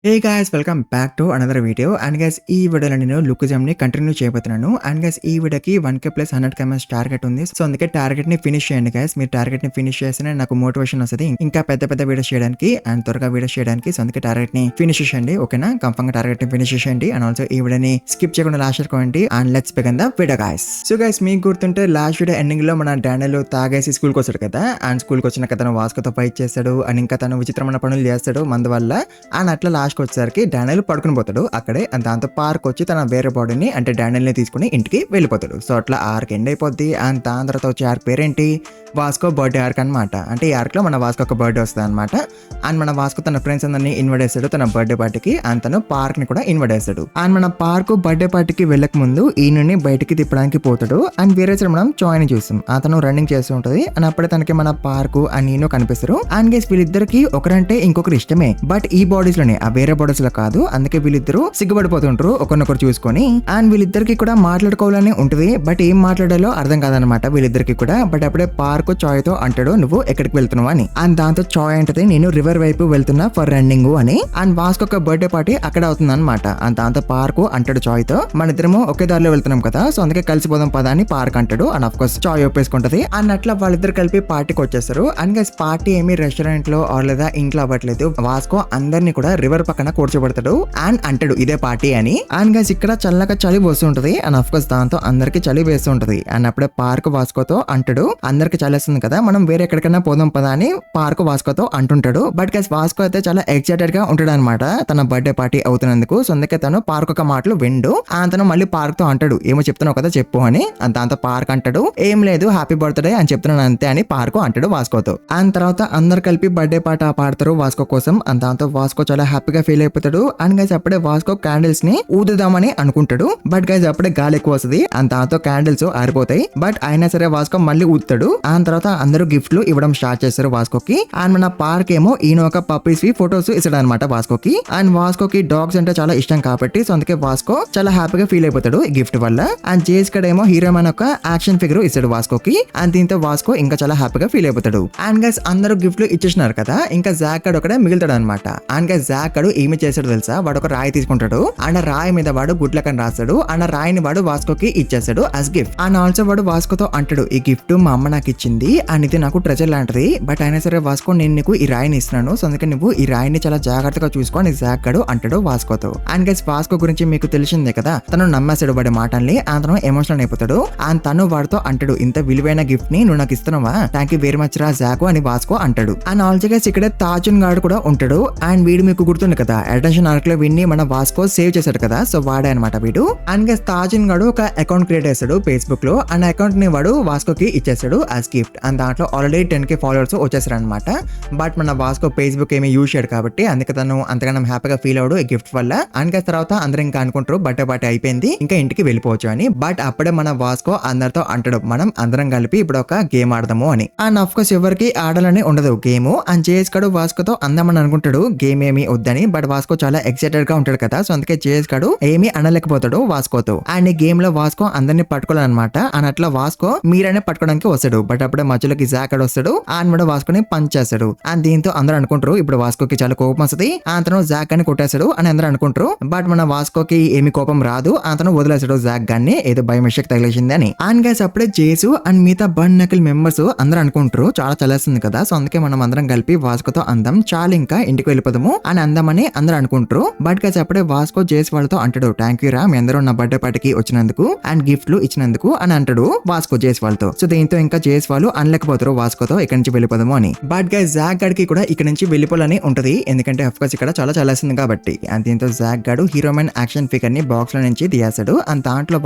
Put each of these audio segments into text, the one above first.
Hey guys welcome back to another video and guys ఈ వీడియోలో నేను లుకిజం ని కంటిన్యూ చేయబోతున్నాను అండ్ గైస్ ఈ వీడియోకి 1k plus 100k ms target ఉంది. సో అందుకే టార్గెట్ ని ఫినిష్ చేయండి గైస్. మీరు టార్గెట్ ని ఫినిష్ చేస్తేనే నాకు మోటివేషన్ వస్తుంది ఇంకా పెద్ద పెద్ద వీడియోస్ చేయడానికి అండ్ త్వరగా వీడియోస్ చేయడానికి. సో అందుకే టార్గెట్ ని ఫినిష్ చేయండి, ఓకేనా? కన్ఫర్మ్ గా టార్గెట్ ని ఫినిష్ చేయండి అండ్ ఆల్సో ఈ వీడియోని స్కిప్ చేయకుండా లాస్ట్ వరకు and let's begin the video guys. So guys మీకు గుర్తుంటే లాస్ట్ వీడియో ఎండింగ్ లో మన డానియల్ తాగేసి స్కూల్ కి వచ్చాడు కదా అండ్ స్కూల్ కి వచ్చినాక తను వాస్కోతో ఫైట్ చేస్తాడు అండ్ ఇంకా తను విచిత్రమైన పనులు చేస్తాడు మందు వల్ల అండ్ అట్లా లాస్ట్ కి వచ్చేసరికి డానియల్ పడుకుని పోతాడు అక్కడే. దాంతో పార్క్ వచ్చి తన వేరే బాడీని అంటే డానియల్ ని తీసుకుని ఇంటికి వెళ్ళిపోతాడు. సో అట్లా ఆర్క్ ఎండ్ అయిపోద్ది అండ్ దాని తర్వాత వచ్చే ఆర్క్ పేరేంటి, వాస్కో బర్త్డే ఆర్క్ అనమాట. అంటే ఈ ఆర్క్ లో మన వాస్కో ఒక బర్త్డే వస్తుంది అనమాట అండ్ మన వాస్కో తన ఫ్రెండ్స్ అందరినీ ఇన్వైట్ చేస్తాడు తన బర్త్డే పార్టీకి అండ్ తను పార్క్ ని కూడా ఇన్వైట్ చేస్తాడు. అండ్ మన పార్క్ బర్త్డే పార్టీకి వెళ్ళక ముందు ఈయనని బయటికి తిప్పడానికి పోతాడు అండ్ వేరే సైడ్ మనం చాయ్ ని చూస్తాం. అతను రన్నింగ్ చేస్తూ ఉంటది అండ్ అప్పుడే తనకి మన పార్క్ అండ్ నేను కనిపిస్తారు. అండ్ గేస్ వీళ్ళిద్దరికి ఒకరంటే ఇంకొకరు ఇష్టమే, బట్ ఈ బాడీస్ లోనే, ఆ వేరే బాడీస్ లో కాదు. అందుకే వీళ్ళిద్దరు సిగ్గుపడిపోతుంటారు ఒకరినొకరు చూసుకొని. అండ్ వీళ్ళిద్దరికి కూడా మాట్లాడుకోవాలని ఉంటది, బట్ ఏం మాట్లాడాలో అర్థం కాదనమాట వీళ్ళిద్దరికి కూడా. బట్ అప్పుడే పార్క్ చాయ్ తో అంటాడు నువ్వు ఎక్కడికి వెళ్తున్నావు అని. అండ్ దాంతో చాయ్ అంటది నేను రివర్ వైపు వెళ్తున్నా ఫర్ రన్నింగ్ అని. అండ్ వాస్కో ఒక బర్త్డే పార్టీ అక్కడ అవుతుంది అనమాట. అండ్ దాంతో పార్క్ అంటాడు చాయ్ తో మన ఇద్దరము ఒకే దారిలో వెళ్తున్నాం కదా, సో అందుకే కలిసిపోదాం పదా అని పార్క్ అంటాడు. అండ్ ఆఫ్ కోర్స్ చాయ్ ఒప్పేసుకుంటది. అండ్ అట్లా వాళ్ళిద్దరు కలిపి పార్టీకి వచ్చేస్తారు. అండ్ గైస్ పార్టీ ఏమి రెస్టారెంట్ లో ఆర్ లేదా ఇంట్లో అవ్వట్లేదు. వాస్కో అందరినీ కూడా రివర్ పక్కన కూర్చోబెడతాడు అండ్ అంటాడు ఇదే పార్టీ అని. అండ్ గైస్ ఇక్కడ చల్లగా చలి వస్తుంటది అండ్ ఆఫ్ కోర్స్ దాంతో అందరికి చలి వేస్తుంటది. అండ్ అప్పుడే పార్క్ వాస్కోతో అంటాడు అందరికి చలేస్తుంది కదా, మనం వేరే ఎక్కడికైనా పోదాం పదా అని పార్క్ వాస్కోతో అంటుంటాడు. బట్ గైస్ వాస్కో అయితే చాలా ఎక్సైటెడ్ గా ఉంటాడు అనమాట తన బర్త్డే పార్టీ అవుతున్నందుకు. సో అందుకే తను పార్క్ ఒక మాటలు విండు తను మళ్ళీ పార్క్ తో అంటాడు ఏమో చెప్తున్నావు కదా చెప్పు అని. దాంతో పార్క్ అంటాడు ఏం లేదు హ్యాపీ బర్త్డే అని చెప్తున్నాను అంతే అని పార్క్ అంటాడు వాస్కోతో. అండ్ తర్వాత అందరు కలిపి బర్త్డే పాట పాడతారు వాస్కో కోసం. అండ్ దాంతో వాస్కో చాలా హ్యాపీగా ఫీల్ అయిపోతాడు. అండ్ గైస్ అప్పుడే వాస్కో క్యాండిల్స్ ని ఊదుదామని అనుకుంటాడు, బట్ గైస్ అప్పుడే గాలి ఎక్కువ వస్తుంది అండ్ దాంతో క్యాండిల్స్ ఆరిపోతాయి. బట్ అయినా సరే వాస్కో మళ్ళీ ఊదుతాడు. అండ్ తర్వాత అందరూ గిఫ్ట్లు ఇవ్వడం స్టార్ట్ చేస్తారు వాస్కోకి. అండ్ మన పార్క్ ఏమో ఈయన ఒక పప్పీస్ ఫోటోస్ ఇస్తాడు అనమాట వాస్కోకి. అండ్ వాస్కోకి డాగ్స్ అంటే చాలా ఇష్టం కాబట్టి సో అందుకే వాస్కో చాలా హ్యాపీగా ఫీల్ అయిపోతాడు ఈ గిఫ్ట్ వల్ల. అండ్ జేస్ కడ ఏమో హీరో మ్యాన్ ఒక యాక్షన్ ఫిగర్ ఇస్తాడు వాస్కోకి. అండ్ దీంతో వాస్కో ఇంకా చాలా హ్యాపీగా ఫీల్ అయిపోతాడు. అండ్ గైస్ అందరూ గిఫ్ట్లు ఇచ్చేసినారు కదా, ఇంకా జాక్ గడు ఒకడే మిగులుతాడు అనమాట. అండ్ గైస్ జాక్ గడు ఏమి చేస్తాడు తెలుసా, వాడు ఒక రాయి తీసుకుంటాడు అండ్ ఆ రాయి మీద వాడు గుడ్ లక్ అని రాస్తాడు అండ్ ఆ రాయిని వాడు వాస్కోకి ఇచ్చేస్తాడు అస్ గిఫ్ట్. అండ్ ఆల్సో వాడు వాస్కోతో అంటాడు ఈ గిఫ్ట్ మా అమ్మ నాకు ఇచ్చింది అండ్ ఇది నాకు ట్రెజర్ లాంటిది, బట్ అయినా సరే వాస్కో నేను నీకు ఈ రాయిని ఇస్తున్నాను, సో అందుకే నువ్వు ఈ రాయిని చాలా జాగ్రత్తగా చూసుకోని జాక్ గడు అంటాడు వాస్కోతో. అండ్ గైస్ వాస్కో గురించి మీకు తెలిసిందే కదా, తను నమ్మేస్తాడు వాడి మాటల్ని. తను ఎమోషనల్ అయిపోతాడు అండ్ తను వాడితో అంటాడు ఇంత విలువైన గిఫ్ట్ ని నువ్వు నాకు ఇస్తున్నావా, థ్యాంక్ యూ వెరీ మచ్ రా జాకు అని వాస్కో అంటాడు. అండ్ ఆల్సో గైస్ ఇక్కడ తాజున్ గాడు కూడా ఉంటాడు. అండ్ వీడు మీకు గుర్తుంది కదా అటెన్షన్ ఆర్క్ లో వీడిని మన వాస్కో సేవ్ చేశాడు కదా, సో వాడే అనమాట వీడు. అండ్ గైస్ తాజున్ గాడు ఒక అకౌంట్ క్రియేట్ చేస్తాడు ఫేస్బుక్ లో అండ్ అకౌంట్ ని వాడు వాస్కోకి ఇచ్చేస్తాడు యాజ్ గిఫ్ట్. అండ్ దాంట్లో ఆల్రెడీ 10k ఫాలోవర్స్ వచ్చేసారు అనమాట. బట్ మన వాస్కో ఫేస్బుక్ ఏమి యూజ్ చేయడు కాబట్టి అందుకే తను అంతగానం హ్యాపీగా ఫీల్ అవడు ఈ గిఫ్ట్ వల్ల. అండ్ తర్వాత అందరూ ఇంకా అనుకుంటారు బర్త్డే పార్టీ అయిపోయింది ఇంకా ఇంటికి వెళ్ళిపోవచ్చు అని. బట్ అప్పుడే మన వాస్కో అందరితో అంటాడు మనం అందరం కలిపి ఇప్పుడు ఒక గేమ్ ఆడదాము అని. అండ్ ఆఫ్ కోర్స్ ఎవరికి ఆడాలని ఉండదు గేమ్. అండ్ జేఎస్ గడు వాస్కోతో అందామని అనుకుంటాడు గేమ్ ఏమి వద్దని, బట్ వాస్కో చాలా ఎక్సైటెడ్ గా ఉంటాడు కదా, సో అందుకే జేఎస్ గడు ఏమి అనలేకపోతాడు వాస్కోతో. అండ్ ఈ గేమ్ లో వాస్కో అందరినీ పట్టుకోవాలన్నమాట. అండ్ అట్లా వాస్కో మీరైనా పట్టుకోవడానికి వస్తాడు, బట్ అప్పుడే మధ్యలోకి జాక్ గడు వస్తాడు అండ్ వాడు వాస్కోని పంచ్ చేస్తాడు. అండ్ దీంతో అందరూ అనుకుంటారు ఇప్పుడు వాస్కోకి చాలా కోపం వస్తుంది, అతను జాక్ అని కొట్టేస్తాడు అని అందరూ అనుకుంటారు. బట్ మన వాస్కోకి ఏమి కోపం రాదు, అతను వదిలేస్తాడు జాక్ గాన్ని ఏదో బై మిస్టేక్ తగిలేసింది అని. అండ్ గైస్ అప్పుడే జేసు అండ్ మిగతా బన్ నకిల్ మెంబర్స్ అందరూ అనుకుంటారు చాలా చలేస్తుంది కదా, సో అందుకే మనం అందరం కలిపి వాస్కోతో అందం చాలా ఇంకా ఇంటికి వెళ్ళిపోదాము అని అందమని అందరూ అనుకుంటారు. బట్ గైస్ అప్పుడే వాస్కో జేస్ వాళ్ళతో అంటాడు థ్యాంక్ యూ రా మీ అందరూ నా బర్త్డే పార్టీకి వచ్చినందుకు అండ్ గిఫ్ట్లు ఇచ్చినందుకు అని అంటాడు వాస్కో జేస్ వాళ్ళతో. సో దీంతో ఇంకా జేస్ వాళ్ళు అనలేకపోతారు వాస్కోతో ఇక్కడ నుంచి వెళ్ళిపోదాము అని. బట్ గైస్ జాక్ గడికి కూడా ఇక్కడ నుంచి వెళ్ళిపోవాలని ఉంటది, ఎందుకంటే అఫ్ కోర్స్ ఇక్కడ చాలా చలేస్తుంది కాబట్టి. అండ్ దీంతో జాక్ గడు హీరో మ్యాన్ యాక్షన్ ఫిగర్ ని బాక్స్ లో నుంచి తీయేస్తాడు. అండ్ దాంట్లో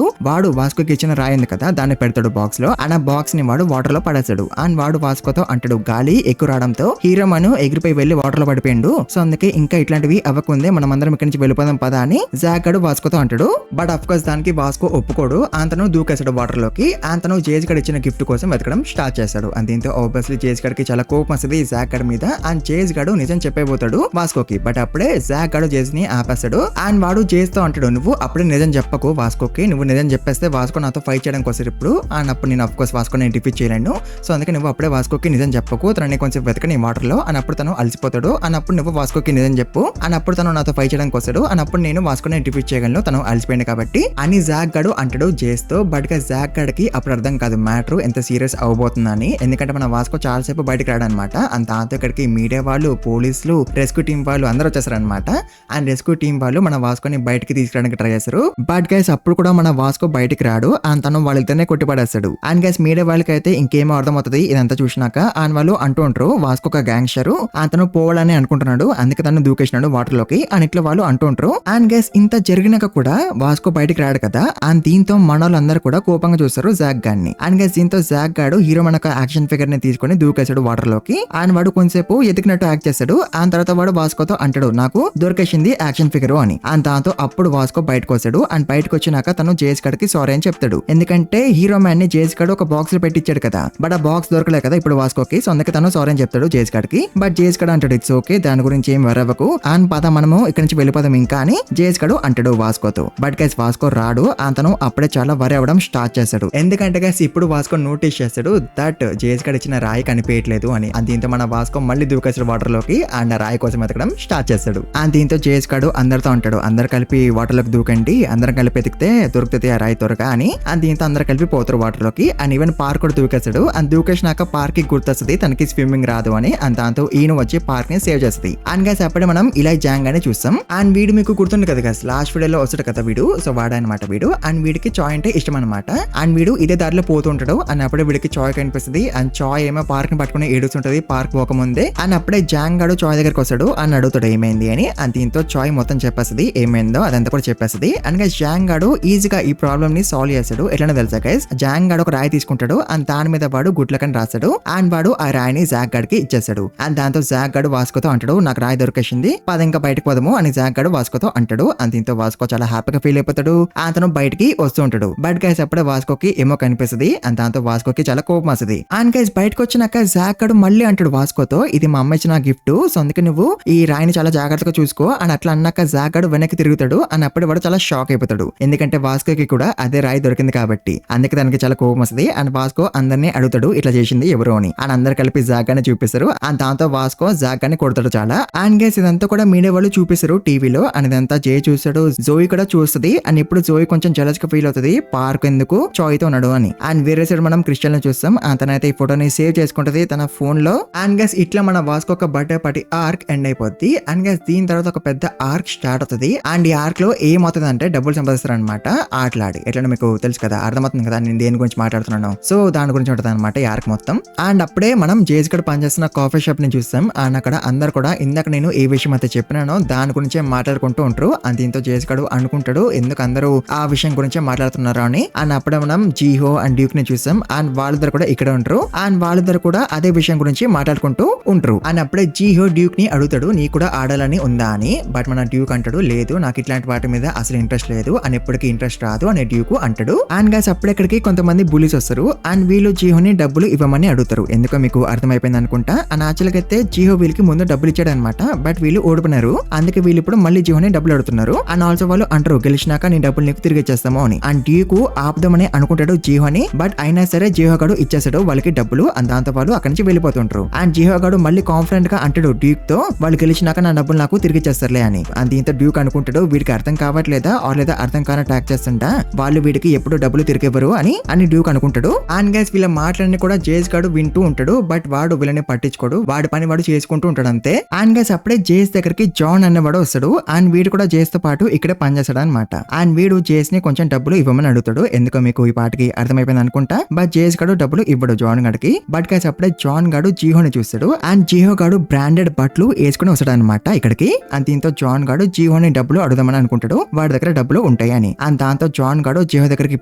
వాడు వాస్కోకి ఇచ్చిన రాయింది కదా దాన్ని పెడతాడు బాక్స్ లో. అండ్ ఆ బాక్స్ ని వాడు వాటర్ లో పడేస్తాడు. అండ్ వాడు వాస్కోతో అంటాడు గాలి ఎక్కువ రావడంతో హీరో మ్యాన్ ఎగిరిపోయి వెళ్లి వాటర్ లో పడిపోయిండు, సో అందుకే ఇంకా ఇట్లాంటివి అవ్వకుందే మనం అందరం ఇక్కడ నుంచి వెళ్ళిపోదాం పదా అని జాక్ గడు వాస్కోతో అంటాడు. బట్ అఫ్ కోర్స్ దానికి వాస్కో ఒప్పుకోడు. అంతను దూకేస్తాడు వాటర్ లోకి. అంతను జేజ్ గడ్ ఇచ్చిన గిఫ్ట్ కోసం వెతకడం స్టార్ట్ చేస్తాడు. అండ్ దీంతో ఆబ్వియస్లీ జేజ్ గడికి చాలా కోపం వస్తుంది జాక్ గడ్ మీద. అండ్ జేజ్ గడు నిజం చెప్పైపోతాడు వాస్కోకి. బట్ అప్పుడే జాక్ గడు జేజ్ ని ఆపేస్తాడు. అండ్ వాడు జేజ్ తో అంటాడు నువ్వు అప్పుడే నిజం చెప్పకు వాస్కోకి, నువ్వు నిజం చెప్పేస్తే వాస్కో నాతో ఫైట్ చేయడానికి వస్తారు ఇప్పుడు. అండ్ అప్పుడు నేను అఫ్ కోర్స్ వాస్కో నేను డిఫీట్ చేయలేను, సో అందుకే నువ్వు అప్పుడే వాస్కోకి నిజం చెప్పకు, తనని కొంచెం వెతకని వాటర్ లో. అని అప్పుడు తను అలసిపోతాడు. అని అప్పుడు నువ్వు వాస్కోకి నిజం చెప్పు అని అప్పుడు తను నాతో ఫైట్ చేయడానికి వస్తాడు. అని అప్పుడు నేను వాస్కోని డిఫీట్ చేయగలను, తను అలసిపోయింది కాబట్టి అని జాక్ గడు అంటాడు చేస్తూ. బట్ జాక్ గడికి అప్పుడు అర్థం కాదు మ్యాటర్ ఎంత సీరియస్ అవబోతుందని. ఎందుకంటే మన వాస్కో చాలా సేపు బయటకు రాడనమాట. అంత ఇక్కడికి మీడియా వాళ్ళు, పోలీసులు, రెస్క్యూ టీం వాళ్ళు అందరూ వచ్చేసారనమాట. అండ్ రెస్క్యూ టీం వాళ్ళు మన వాస్కోని బయటకి తీసుకురావడానికి ట్రై చేస్తారు. బట్ గైస్ అప్పుడు కూడా మన వాస్కో బయటకి రాడు. అండ్ తను వాళ్ళిద్దరినే కొట్టిపడేస్తాడు. అండ్ గైస్ మీడియా వాళ్ళకి అయితే ఇంకేమో అర్థమవుతుంది ఇదంతా చూసినాక. అండ్ వాళ్ళు అంటూ ఉంటారు వాస్కో ఒక గ్యాంగ్స్టర్, అతను పోవాలని అనుకుంటున్నాడు, అందుకే తను దూకేసినాడు వాటర్ లోకి అని ఇట్లా వాళ్ళు అంటూ ఉంటారు. అండ్ గైస్ ఇంత జరిగినాక కూడా వాస్కో బయటకి రాడు కదా. అండ్ దీంతో మన వాళ్ళందరూ కూడా కోపంగా చూస్తారు జాక్ గాడిని. అండ్ గైస్ దీంతో జాక్ గాడు హీరో మనకు యాక్షన్ ఫిగర్ ని తీసుకొని దూకేశాడు వాటర్ లోకి. అండ్ వాడు కొంతసేపు ఎదిగినట్టు యాక్ట్ చేస్తాడు. అండ్ తర్వాత వాడు వాస్కోతో అంటాడు నాకు దొరికేసింది యాక్షన్ ఫిగర్ అని. అండ్ దాంతో అప్పుడు వాస్కో బయటకు వస్తాడు. అండ్ బయటకు వచ్చినాక తను జేస్ గడికి సారీ అని చెప్తాడు. ఎందుకంటే హీరో మ్యాన్ ని జేస్ గడు ఒక బాక్స్ లో పెట్టించాడు కదా, బట్ ఆ బాక్స్ దొరకలే కదా ఇప్పుడు వాస్కోకి. సో అందుకే తను సారీ అని చెప్తాడు జేస్ గడికి. బట్ జేస్ గడు అంటాడు ఇట్స్ ఓకే, దాని గురించి ఏం వరవకు, అండ్ పద మనము ఇక్కడ నుంచి వెళ్ళిపోదాం ఇంకా అని జేస్ గడు అంటాడు వాస్కోతో. బట్ గైస్ వాస్కో రాడు. అతను అప్పుడే చాలా వరి అవ్వడం స్టార్ట్ చేస్తాడు. ఎందుకంటే గైస్ ఇప్పుడు వాస్కో నోటీస్ చేస్తాడు దట్ జేస్ గడు ఇచ్చిన రాయి కనిపించట్లేదు అని. అండ్ దీంతో మన వాస్కో మళ్ళీ దూకేస్తాడు వాటర్ లోకి. అండ్ ఆ రాయి కోసం ఎతకడం స్టార్ట్ చేస్తాడు. అండ్ దీంతో జేస్ గడు అందరితో అంటాడు అందరు కలిపి వాటర్ లోకి దూకండి, అందరం కలిపి ఎతికితే దొరుకుతుంది ఆ రాయి త్వరగా అని. అండ్ దీంతో అందరు కలిపి పోతారు వాటర్ లోకి. అండ్ ఈవెన్ పార్క్ కూడా దూకేస్తాడు. అండ్ దూకేసినాక పార్క్ కి గుర్తొస్తుంది తనకి స్విమ్మింగ్ రాదు అని. అండ్ దాంతో ఈయన వచ్చి పార్క్ ని సేవ్ చేస్తుంది. అండ్ గైస్ అప్పుడే మనం ఇలా జాంగ్ అని చూస్తాం. అండ్ వీడు మీకు గుర్తుంది కదా గైస్ లాస్ట్ వీడియోలో వస్తాడు కదా వీడు. సో వాడనమాట వీడు. అండ్ వీడికి చాయ్ అంటే ఇష్టం అనమాట. అండ్ వీడు ఇదే దారిలో పోతుంటాడు. అండ్ అప్పుడే వీడికి చాయ్ కనిపిస్తుంది. అండ్ చాయ్ ఏమో పార్క్ ని పట్టుకుని ఏడుస్తుంటది పార్క్ పోకముందే. అండ్ అప్పుడే జాంగ్ గడు చాయ్ దగ్గరకు వస్తాడు. అని అడుగుతాడు ఏమైంది అని. అండ్ దీంతో చాయ్ మొత్తం చెప్పేస్తుంది ఏమైందో అదంతా కూడా చెప్పేస్తుంది. అండ్ గైస్ జాంగ్ గడు ఈజీగా ఈ ప్రాబ్లమ్ ని సాల్వ్ చేస్తాడు. ఎట్లనే తెలుసా గైస్, జాంగ్ గడు ఒక రాయి తీసుకుంటాడు. అండ్ దాని మీద వాడు గుడ్లకని రాస్తాడు. అండ్ వాడు ఆ రాయిని జాక్ గడికి ఇచ్చేస్తాడు. అండ్ దాంతో జాక్ గడు వాస్కోతో అంటాడు నాకు రాయి దొరికేసింది, పద ఇంకా బయటకు పోదాము అని జాక్ గడు వాస్కోతో అంటాడు. అండ్ దీంతో వాస్కో చాలా హ్యాపీగా ఫీల్ అయిపోతాడు. అతను బయటికి వస్తూ ఉంటాడు. బట్ గైస్ అప్పుడే వాస్కోకి ఏమో కనిపిస్తుంది. అండ్ దాంతో వాస్కోకి చాలా కోపం వస్తుంది. అండ్ గైస్ బయటకు వచ్చినాక జాక్ గడు మళ్ళీ అంటాడు వాస్కోతో ఇది మా అమ్మ ఇచ్చిన గిఫ్ట్, సో అందుకే నువ్వు ఈ రాయిని చాలా జాగ్రత్తగా చూసుకో అని అట్లా అన్నాక జాక్ గడు వెనక్కి తిరుగుతాడు. అని అప్పుడు వాడు చాలా షాక్ అయిపోతాడు. ఎందుకంటే వాస్కోకి కూడా అదే రాయి దొరికింది కాబట్టి. అందుకే తనకి చాలా కోపం వస్తుంది. అండ్ వాస్కో అందరినీ అడుగుతాడు ఇట్లా చేసింది ఎవరు అని. అండ్ అందరు కలిపి జాక్ గాని చూపిస్తారు. అండ్ దాంతో వాస్కో జాక్ గాని కొడతాడు చాలా. అండ్ గైస్ ఇదంతా కూడా మీడియా వాళ్ళు చూపిస్తారు టీవీలో. అండ్ ఇదంతా జే చూస్తాడు, జోయి కూడా చూస్తుంది. అండ్ ఇప్పుడు జోయి కొంచెం జలస్ గా ఫీల్ అవుతుంది పార్క్ ఎందుకు చాయ్ తో ఉన్నాడు అని. అండ్ వేరే సైడ్ మనం క్రిస్టియన్ ని చూస్తాం. తనైతే ఈ ఫోటోని సేవ్ చేసుకుంటది తన ఫోన్ లో. అండ్ గైస్ ఇట్లా మన వాస్కో ఒక బర్త్డే పార్టీ ఆర్క్ ఎండ్ అయిపోద్ది. అండ్ గైస్ దీని తర్వాత ఒక పెద్ద ఆర్క్ స్టార్ట్ అవుతుంది. అండ్ ఈ ఆర్క్ లో ఏమవుతుంది అంటే డబ్బులు సంపాదిస్తారు అనమాట ఆటలాడి. ఎట్లా మీకు తెలుసు కదా, అర్థమవుతుంది కదా నేను దేని గురించి మాట్లాడుతున్నాను. సో దాని గురించి ఉంటుంది అనమాట ఈ ఆర్క్ మొత్తం. అండ్ అప్పుడే మనం జేస్ గడు పనిచేస్తున్న కాఫీ షాప్ ని చూస్తాం. అండ్ అక్కడ అందరు కూడా ఇందాక నేను ఏ విషయం అయితే చెప్పినానో దాని గురించే మాట్లాడుకుంటూ ఉంటారు. అండ్ దీంతో జేస్ గడు అనుకుంటాడు ఎందుకు అందరూ ఆ విషయం గురించే మాట్లాడుతున్నారు అని. అండ్ అప్పుడే మనం జీహో అండ్ డ్యూక్ ని చూస్తాం. అండ్ వాళ్ళిద్దరు కూడా ఇక్కడ ఉంటారు. అండ్ వాళ్ళిద్దరు కూడా అదే విషయం గురించి మాట్లాడుకుంటూ ఉంటారు. అండ్ అప్పుడే జీహో డ్యూక్ ని అడుగుతాడు నీ కూడా ఆడాలని ఉందా అని. బట్ మన డ్యూక్ అంటాడు లేదు నాకు ఇట్లాంటి వాటి మీద అసలు ఇంట్రెస్ట్ లేదు అని, ఎప్పటికీ ఇంట్రెస్ట్ రాదు అని డ్యూక్ అంటాడు. అండ్ గైస్ అప్పుడెక్కడికి కొంతమంది బులీస్ వస్తారు. అండ్ వీళ్ళు జీహోని డబ్బులు ఇవ్వమని అడుగుతారు. ఎందుకో మీకు అర్థమైపోయింది అనుకుంటా. అండ్ యాక్చువల్గా అయితే జీహో వీళ్ళకి ముందు డబ్బులు ఇచ్చాడు అనమాట. బట్ వీళ్ళు ఓడిపోయినారు. అందుకే వీళ్ళు ఇప్పుడు మళ్ళీ జీహోని డబ్బులు అడుగుతున్నారు. అండ్ ఆల్సో వాళ్ళు అంటారు గెలిచినాక నీ డబ్బులు నీకు తిరిగి ఇచ్చేస్తాము అని. అండ్ డ్యూక్ ఆపుదామని అనుకుంటాడు జీహోని. బట్ అయినా సరే జీహో గడు ఇచ్చేస్తాడు వాళ్ళకి డబ్బులు. అండ్ దాంతో వాళ్ళు అక్కడి నుంచి వెళ్ళిపోతుంటారు. అండ్ జీహో గడు మళ్ళీ కాన్ఫిడెంట్ గా అంటాడు డ్యూక్ తో వాళ్ళు గెలిచినాక నా డబ్బులు నాకు తిరిగి ఇచ్చేస్తారులే అని. అండ్ దీంతో డ్యూక్ అనుకుంటాడు వీడికి అర్థం కావట్లేదా ఆర్ లేదా అర్థం కాని ట్యాక్ చేస్తుంటా వాళ్ళు వీడికి ఎప్పుడు డబ్బులు తిరిగివ్వరు అని డ్యూక్ అనుకుంటాడు. అండ్ గైస్ వీళ్ళ మాటలన్నీ కూడా జేస్ గడు వింటూ ఉంటాడు. బట్ వాడు వీళ్ళని పట్టించుకోడు. వాడి పని వాడు చేసుకుంటూ ఉంటాడు అంతే. అండ్ గైస్ అప్పుడే జేస్ దగ్గరికి జాన్ అనేవాడు వస్తాడు. అండ్ వీడు కూడా జేస్ తో పాటు ఇక్కడే పనిచేస్తాడు అనమాట. అండ్ వీడు జేస్ ని కొంచెం డబ్బులు ఇవ్వమని అడుగుతాడు. ఎందుకో మీకు ఈ పాటికి అర్థమైపోయింది అనుకుంటా. బట్ జేస్ గడు డబ్బులు ఇవ్వడు జాన్ గడికి. బట్ గైస్ అప్పుడే జాన్ గడు జీహోని చూస్తాడు. అండ్ జీహో గడు బ్రాండెడ్ బట్టలు వేసుకుని వస్తాడు అనమాట ఇక్కడికి. అండ్ దీంతో జాన్ గడు జీహోని డబ్బులు అడుగుదామని అనుకుంటాడు వాడి దగ్గర డబ్బులు ఉంటాయి అని. అండ్ దాంతో జాన్ గడు జీహో దగ్గరికి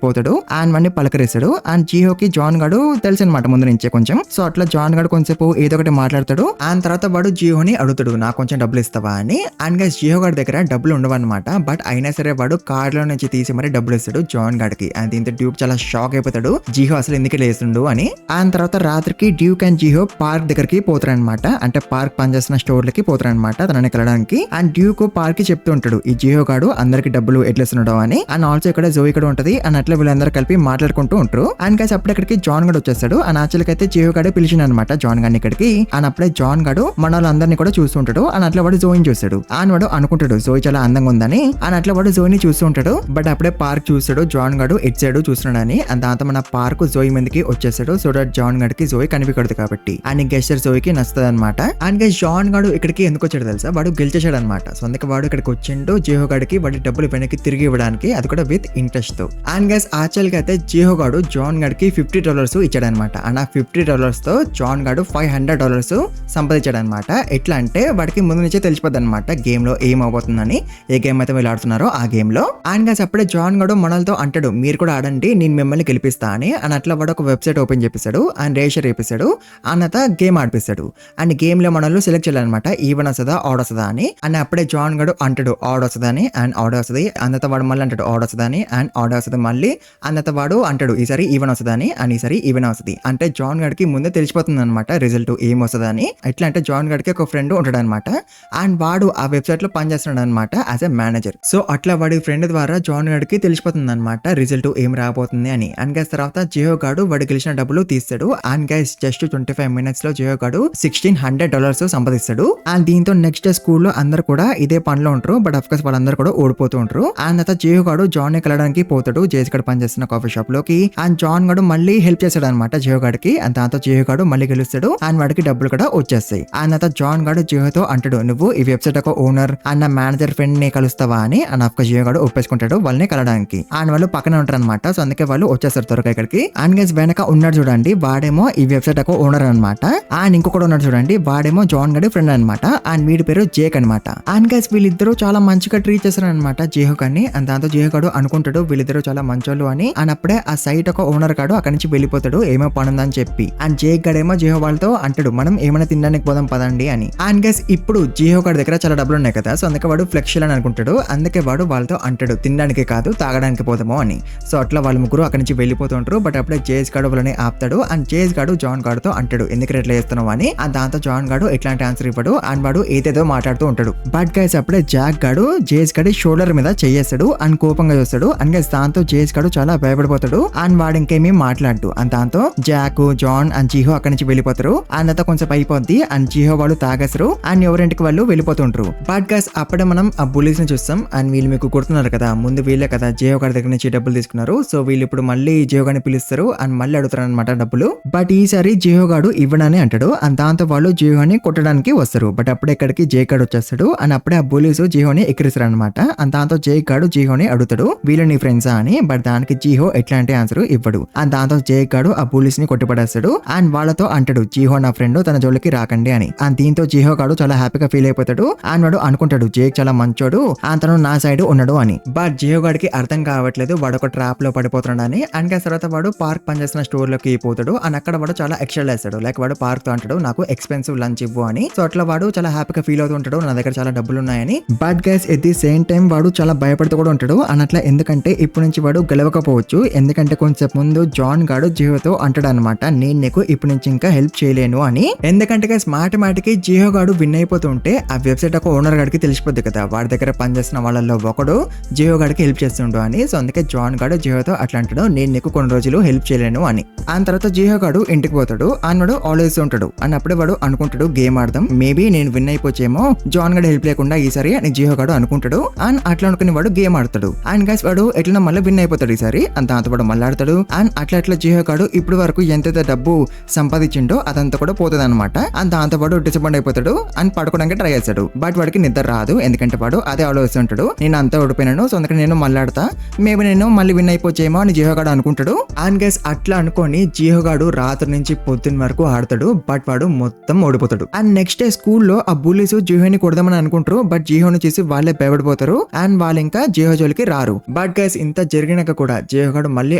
పోతాడు. అండ్ వాడిని పలకరిస్తాడు. అండ్ జీహోకి జాన్ గడు తెలుసు అనమాట ముందు నుంచే కొంచెం. సో అట్లా జాన్ గడు కొంచెంసేపు ఏదో ఒకటి మాట్లాడతాడు. అండ్ తర్వాత వాడు జీహోని అడుగుతాడు నాకు కొంచెం డబ్బులు ఇస్తావా అని. అండ్ గైస్ జీహో గడి దగ్గర డబ్బులు ఉండవన్నమాట. బట్ అయినా సరే వాడు కార్డ్ లో నుంచి తీసి మరి డబ్బులు ఇస్తాడు జాన్ గడికి. అండ్ దీంతో డ్యూక్ చాలా షాక్ అయిపోతాడు జీహో అసలు ఎందుకు లేస్తుండు అని. అండ్ తర్వాత రాత్రికి డ్యూక్ అండ్ జీహో పార్క్ దగ్గరికి పోతారనమాట. అంటే పార్క్ పనిచేస్తున్న స్టోర్లకి పోతారనమాట తనని వెళ్ళడానికి. అండ్ డ్యూక్ పార్క్ కి చెప్తూ ఉంటాడు ఈ జీహో గాడు అందరికి డబ్బులు ఎట్లేస్తున్నాడు అని. అండ్ ఆల్సో ఇక్కడ జోయి కూడా ఉంటది. అండ్ అట్లా వీళ్ళందరూ కలిపి మాట్లాడుకుంటూ ఉంటారు. అండ్ గైస్ అప్పుడు ఇక్కడికి జాన్ గడు వచ్చేస్తాడు. అండ్ యాక్చువల్గా అయితే జీహో గాడే పిలిచిండు అనమాట జాన్ గాడిని ఇక్కడికి. అండ్ అప్పుడే జాన్ గడు మన వాళ్ళందరినీ కూడా చూస్తుంటాడు. అండ్ అట్లా వాడు జోయిని చూస్తాడు. అని వాడు అనుకుంటాడు జోయి చాలా అందంగా ఉందని. అని అట్లా వాడు జోయిని చూస్తూ ఉంటాడు. బట్ అప్పుడే పార్క్ చూస్తాడు, జాన్ గడు ఇట్ సైడ్ చూస్తున్నాడని. దాంతో మన పార్క్ జోయి మీదకి వచ్చేస్తాడు. సో దట్ జాన్ గడికి జోయి కనిపించదు కాబట్టి అండ్ గెస్టర్ జోయికి నచ్చుతుంది అనమాట. అండ్ గైస్ జాన్ గడు ఇక్కడికి ఎందుకు వచ్చాడు తెలుసా, వాడు గెలిచేసాడు అనమాట. సో అందుకే వాడు ఇక్కడికి వచ్చిండు జిహో గడికి వాడి డబ్బులు వెనక్కి తిరిగి ఇవ్వడానికి, అది కూడా విత్ ఇంట్రెస్ట్ తో. అండ్ గైస్ యాక్చువల్ గా అయితే జిహో గడు జాన్ గడికి $50 ఇచ్చాడు అనమాట. అండ్ ఆ $50 తో జాన్ గడు $500 సంపాదించాడు అనమాట. ఎట్లా అంటే వాడికి ముందు నుంచే తెలిసిపోద్ది అనమాట గేమ్ లో ఏం అవబోతుందని, ఏ గేమ్ అయితే వీళ్ళు ఆడుతున్నారో ఆ గేమ్ లో. అండ్ గైస్ అప్పుడే జాన్ గడు మనలతో అంటాడు మీరు కూడా ఆడండి నేను మిమ్మల్ని గెలిపిస్తా అని. అట్లా వాడు ఒక వెబ్సైట్ ఓపెన్ చేపిస్తాడు అండ్ రేషర్ వేపిస్తాడు. అన్నత గేమ్ ఆడిపిస్తాడు. అండ్ గేమ్ లో మనల్ని సెలెక్ట్ చేయాలన్నమాట ఈవెన్ వస్తుందా ఆడ్ వస్తుందా అని. అండ్ అప్పుడే జాన్ గడు అంటాడు ఆడ్ వస్తుందని. అండ్ ఆడ్ వస్తుంది. అన్నత వాడు మళ్ళీ అంటాడు ఆడ్ వస్తుందని. అండ్ ఆడ్ వస్తుంది మళ్ళీ. అన్నత వాడు అంటాడు ఈసారి ఈవెన్ వస్తుందని. అండ్ ఈసారి ఈవెన్ వస్తుంది. అంటే జాన్ గడికి ముందే తెలిసిపోతుంది అనమాట రిజల్ట్ ఏం వస్తుందని. ఎట్లా అంటే జాన్ గడికి ఒక ఫ్రెండ్ ఉంటాడు అనమాట. అండ్ వాడు ఆ వెబ్సైట్ లో పనిచేస్తున్నాడు అనమాట యాజ్ ఎ మేనేజర్. సో అట్లా వాడి ఫ్రెండ్ ద్వారా జాన్ గడికి తెలిసిపోతుంది అనమాట రిజల్ట్ ఏం రాబోతుంది అని. అండ్ గైస్ తర్వాత జిహో గాడు వాడు గెలిచిన డబ్బులు తీస్తాడు. అండ్ గైస్ జస్ట్ 25 minutes లో జిహో గాడు $1,600 సంపాదిస్తాడు. అండ్ దీంతో నెక్స్ట్ డే స్కూల్లో అందరు కూడా ఇదే పనిలో ఉంటారు. బట్ అఫ్ కోర్స్ వాళ్ళందరూ కూడా ఓడిపోతూ ఉంటారు. అండ్ తర్వాత జిహో గాడు జాన్ ని కలవడానికి పోతాడు జేస్ గడు పనిచేస్తున్న కాఫీ షాప్ లోకి. అండ్ జాన్ గడు మళ్ళీ హెల్ప్ చేస్తాడు అనమాట జిహో గాడికి. అండ్ దాంతో జిహో గాడు మళ్ళీ గెలుస్తాడు. అండ్ వాడికి డబ్బులు కూడా వచ్చేస్తాయి. అండ్ తర్వాత జాన్ గడు జిహోతో అంటాడు నువ్వు ఈ వెబ్సైట్ ఒక ఓనర్ అండ్ నా మేనేజర్ ఫ్రెండ్ ని కలుస్తావా అని. అండ్ అఫ్ కోర్స్ జిహో గాడు ఒప్పేసుకుంటాడు వాళ్ళని కలవడానికి. అండ్ వాళ్ళు పక్కనే ఉంటారు అనమాట. సో అందుకే వాళ్ళు వచ్చేస్తారు త్వరగా ఇక్కడికి. అండ్ గైస్ వెనక ఉన్నాడు చూడండి వాడేమో ఈ వెబ్సైట్ ఒక ఓనర్ అనమాట. అండ్ ఇంకొకటి ఉన్నాడు చూడండి వాడేమో జాన్ గడి ఫ్రెండ్ అనమాట. అండ్ వీడి పేరు జేక్ అనమాట. అండ్ గైస్ వీళ్ళిద్దరూ చాలా మంచిగా ట్రీట్ చేస్తారు అనమాట జిహో గాడిని. అండ్ దాంతో జిహో గాడు అనుకుంటాడు వీళ్ళిద్దరూ చాలా మంచోళ్ళు అని. అండ్ అప్పుడే ఆ సైట్ ఒక ఓనర్ గాడు అక్కడి నుంచి వెళ్ళిపోతాడు ఏమో పనుందని చెప్పి. అండ్ జేక్ గడేమో జిహో వాళ్ళతో అంటాడు మనం ఏమైనా తినడానికి పోదాం పదండి అని. అండ్ గైస్ ఇప్పుడు జిహో గాడి దగ్గర చాలా డబ్బులు ఉన్నాయి కదా. సో అందుకే వాడు ఫ్లెక్స్ అని అనుకుంటాడు. అందుకే వాడు వాళ్ళతో అంటాడు తినడానికి కాదు తాగడానికి పోదాము అని. సో అట్లా వాళ్ళ ముగ్గురు అక్కడి నుంచి వెళ్ళిపోతుంటారు. బట్ అప్పుడే జేస్ గాడు వాళ్ళని ఆపుతాడు. అండ్ జేస్ గాడు జాన్ గాడుతో అంటాడు ఎందుకు ఎట్లా చేస్తున్నావు అని. అండ్ దాంతో జాన్ గాడు ఎట్లాంటి ఆన్సర్ ఇవ్వడు. అండ్ వాడు ఏదేదో మాట్లాడుతూ ఉంటాడు. బట్ గైస్ అప్పుడే జాక్ గాడు జేస్ గడి షోల్డర్ మీద చేయేస్తాడు. అండ్ కోపంగా చూస్తాడు. అండ్ గైస్ దాంతో జేస్ గాడు చాలా భయపడిపోతాడు. అండ్ వాడు ఇంకేమీ మాట్లాడు. అండ్ దాంతో జాక్ జాన్ అండ్ జిహో అక్కడి నుంచి వెళ్ళిపోతారు. అండ్ అంతా కొంచెం అయిపోద్ది. అండ్ జిహో వాళ్ళు తాగేస్తారు. అండ్ ఎవరింటికి వాళ్ళు వెళ్ళిపోతుంటారు. బట్ గైస్ అప్పుడే మనం ఆ బుల్లీస్ ని చూస్తాం. అండ్ వీళ్ళు మీకు గుర్తున్నారు కదా ముందు వీళ్ళే కదా జిహో గారి దగ్గర నుంచి డబ్బులు తీసుకున్నారు. సో వీళ్ళు ఇప్పుడు మళ్ళీ జిహో గారిని పిలుస్తారు. అండ్ మళ్ళీ అడుగుతారు అనమాట డబ్బులు. బట్ ఈసారి జిహో గాడు ఇవ్వడని అంటాడు. అండ్ దాంతో వాళ్ళు జిహోని కొట్టడానికి వస్తారు. బట్ అప్పుడే ఇక్కడికి జేక్ గాడు వచ్చేస్తాడు. అండ్ అప్పుడే ఆ పోలీసు జిహోని ఎక్కిరిస్తారు అనమాట. అండ్ దాంతో జేక్ గాడు జిహోని అడుగుతాడు వీళ్ళు నీ ఫ్రెండ్సా అని. బట్ దానికి జిహో ఎట్లాంటి ఆన్సర్ ఇవ్వడు. అండ్ దాంతో జేక్ గాడు ఆ పోలీస్ ని కొట్టిపడేస్తాడు. అండ్ వాళ్ళతో అంటాడు జిహో నా ఫ్రెండ్ తన జోలికి రాకండి అని. అండ్ దీంతో జిహో గాడు చాలా హ్యాపీగా ఫీల్ అయిపోతాడు. అండ్ వాడు అనుకుంటాడు జేక్ చాలా మంచోడు అండ్ తను నా సైడ్ ఉన్నాడు అని. బట్ జిహో గాడికి అర్థం కావట్లేదు వాడు ఒక ట్రాప్ లో పడిపోతున్నాడని. అండ్ తర్వాత వాడు పార్క్ పనిచేస్తున్న స్టోర్ లోకి పోతాడు. అండ్ అక్కడ వాడు చాలా ఎక్స్ట్రా వేస్తాడు. లైక్ వాడు పార్క్ తో అంటాడు నాకు ఎక్స్పెన్సివ్ లంచ్ ఇవ్వు అని. సో అట్లా వాడు చాలా హ్యాపీగా ఫీల్ అవుతూ ఉంటాడు నా దగ్గర చాలా డబ్బులు ఉన్నాయని. But guys at the same time వాడు చాలా భయపడుతూ కూడా ఉంటాడు. అండ్ అట్లా ఎందుకంటే ఇప్పుడు నుంచి వాడు గెలవకపోవచ్చు. ఎందుకంటే కొంచెం ముందు జాన్ గాడు జిహోతో అంటాడు అనమాట నేను నీకు ఇప్పుడు నుంచి ఇంకా హెల్ప్ చేయలేను అని. ఎందుకంటే గైస్ మాటికి జిహో గాడు విన్ అయిపోతుంటే ఆ వెబ్సైట్ ఒక ఓనర్ గాడికి తెలిసిపోద్ది కదా వాడి దగ్గర పనిచేస్తున్న వాళ్ళలో ఒకడు జిహో గాడికి హెల్ప్ చేస్తుండు అని. సో అందుకే జాన్ గాడు జిహోతో అట్లా అంటాడు నేను నీకు కొన్ని రోజులు హెల్ప్ చేయలేను అని. ఆ తర్వాత జిహో గాడు ఇంటికి పోతాడు. అన్నాడు ఆలోచిస్తూ ఉంటాడు. అండ్ అప్పుడే వాడు అనుకుంటాడు గేమ్ ఆడదాం మేబీ నేను విన్ అయిపోచేమో జాన్ గడు హెల్ప్ లేకుండా ఈసారి అని జిహో గాడు అనుకుంటాడు. అండ్ అట్లా అనుకుని వాడు గేమ్ ఆడతాడు. అండ్ గైస్ వాడు ఎట్లా మళ్ళీ విన్ అయిపోతాడు ఈసారి. అండ్ దాంతో వాడు మళ్ళీ ఆడతాడు. అండ్ అట్లా జిహో గాడు ఇప్పుడు వరకు ఎంతైతే డబ్బు సంపాదించిండో అదంతా కూడా పోతుంది అనమాట. అండ్ దాంతో వాడు డిసప్పాయింట్ అయిపోతాడు. అండ్ పడుకోవడానికి ట్రై చేస్తాడు. బట్ వాడికి నిద్ర రాదు. ఎందుకంటే వాడు అదే ఆలోచిస్తుంటాడు నేను అంతా ఓడిపోయినాను. సో అందుకని నేను మళ్ళీ ఆడతా మేబీ నేను మళ్ళీ విన్ అయిపోచేమో అని జిహో గాడు అనుకుంటాడు. అండ్ గైస్ అట్లా అనుకోని జిహో గాడు రాత్రి నుంచి పొద్దున్న వరకు ఆడతాడు. బట్ వాడు మొత్తం ఓడిపోతాడు. అండ్ నెక్స్ట్ డే స్కూల్లో ఆ బుల్లీస్ జిహోని కొడదామని అనుకుంటారు. బట్ జిహోని చేసి వాళ్ళే భయపడిపోతారు. అండ్ వాళ్ళు ఇంకా జిహో జోలికి రారు. బట్ గైస్ ఇంత జరిగినాక కూడా జిహో గాడు మళ్ళీ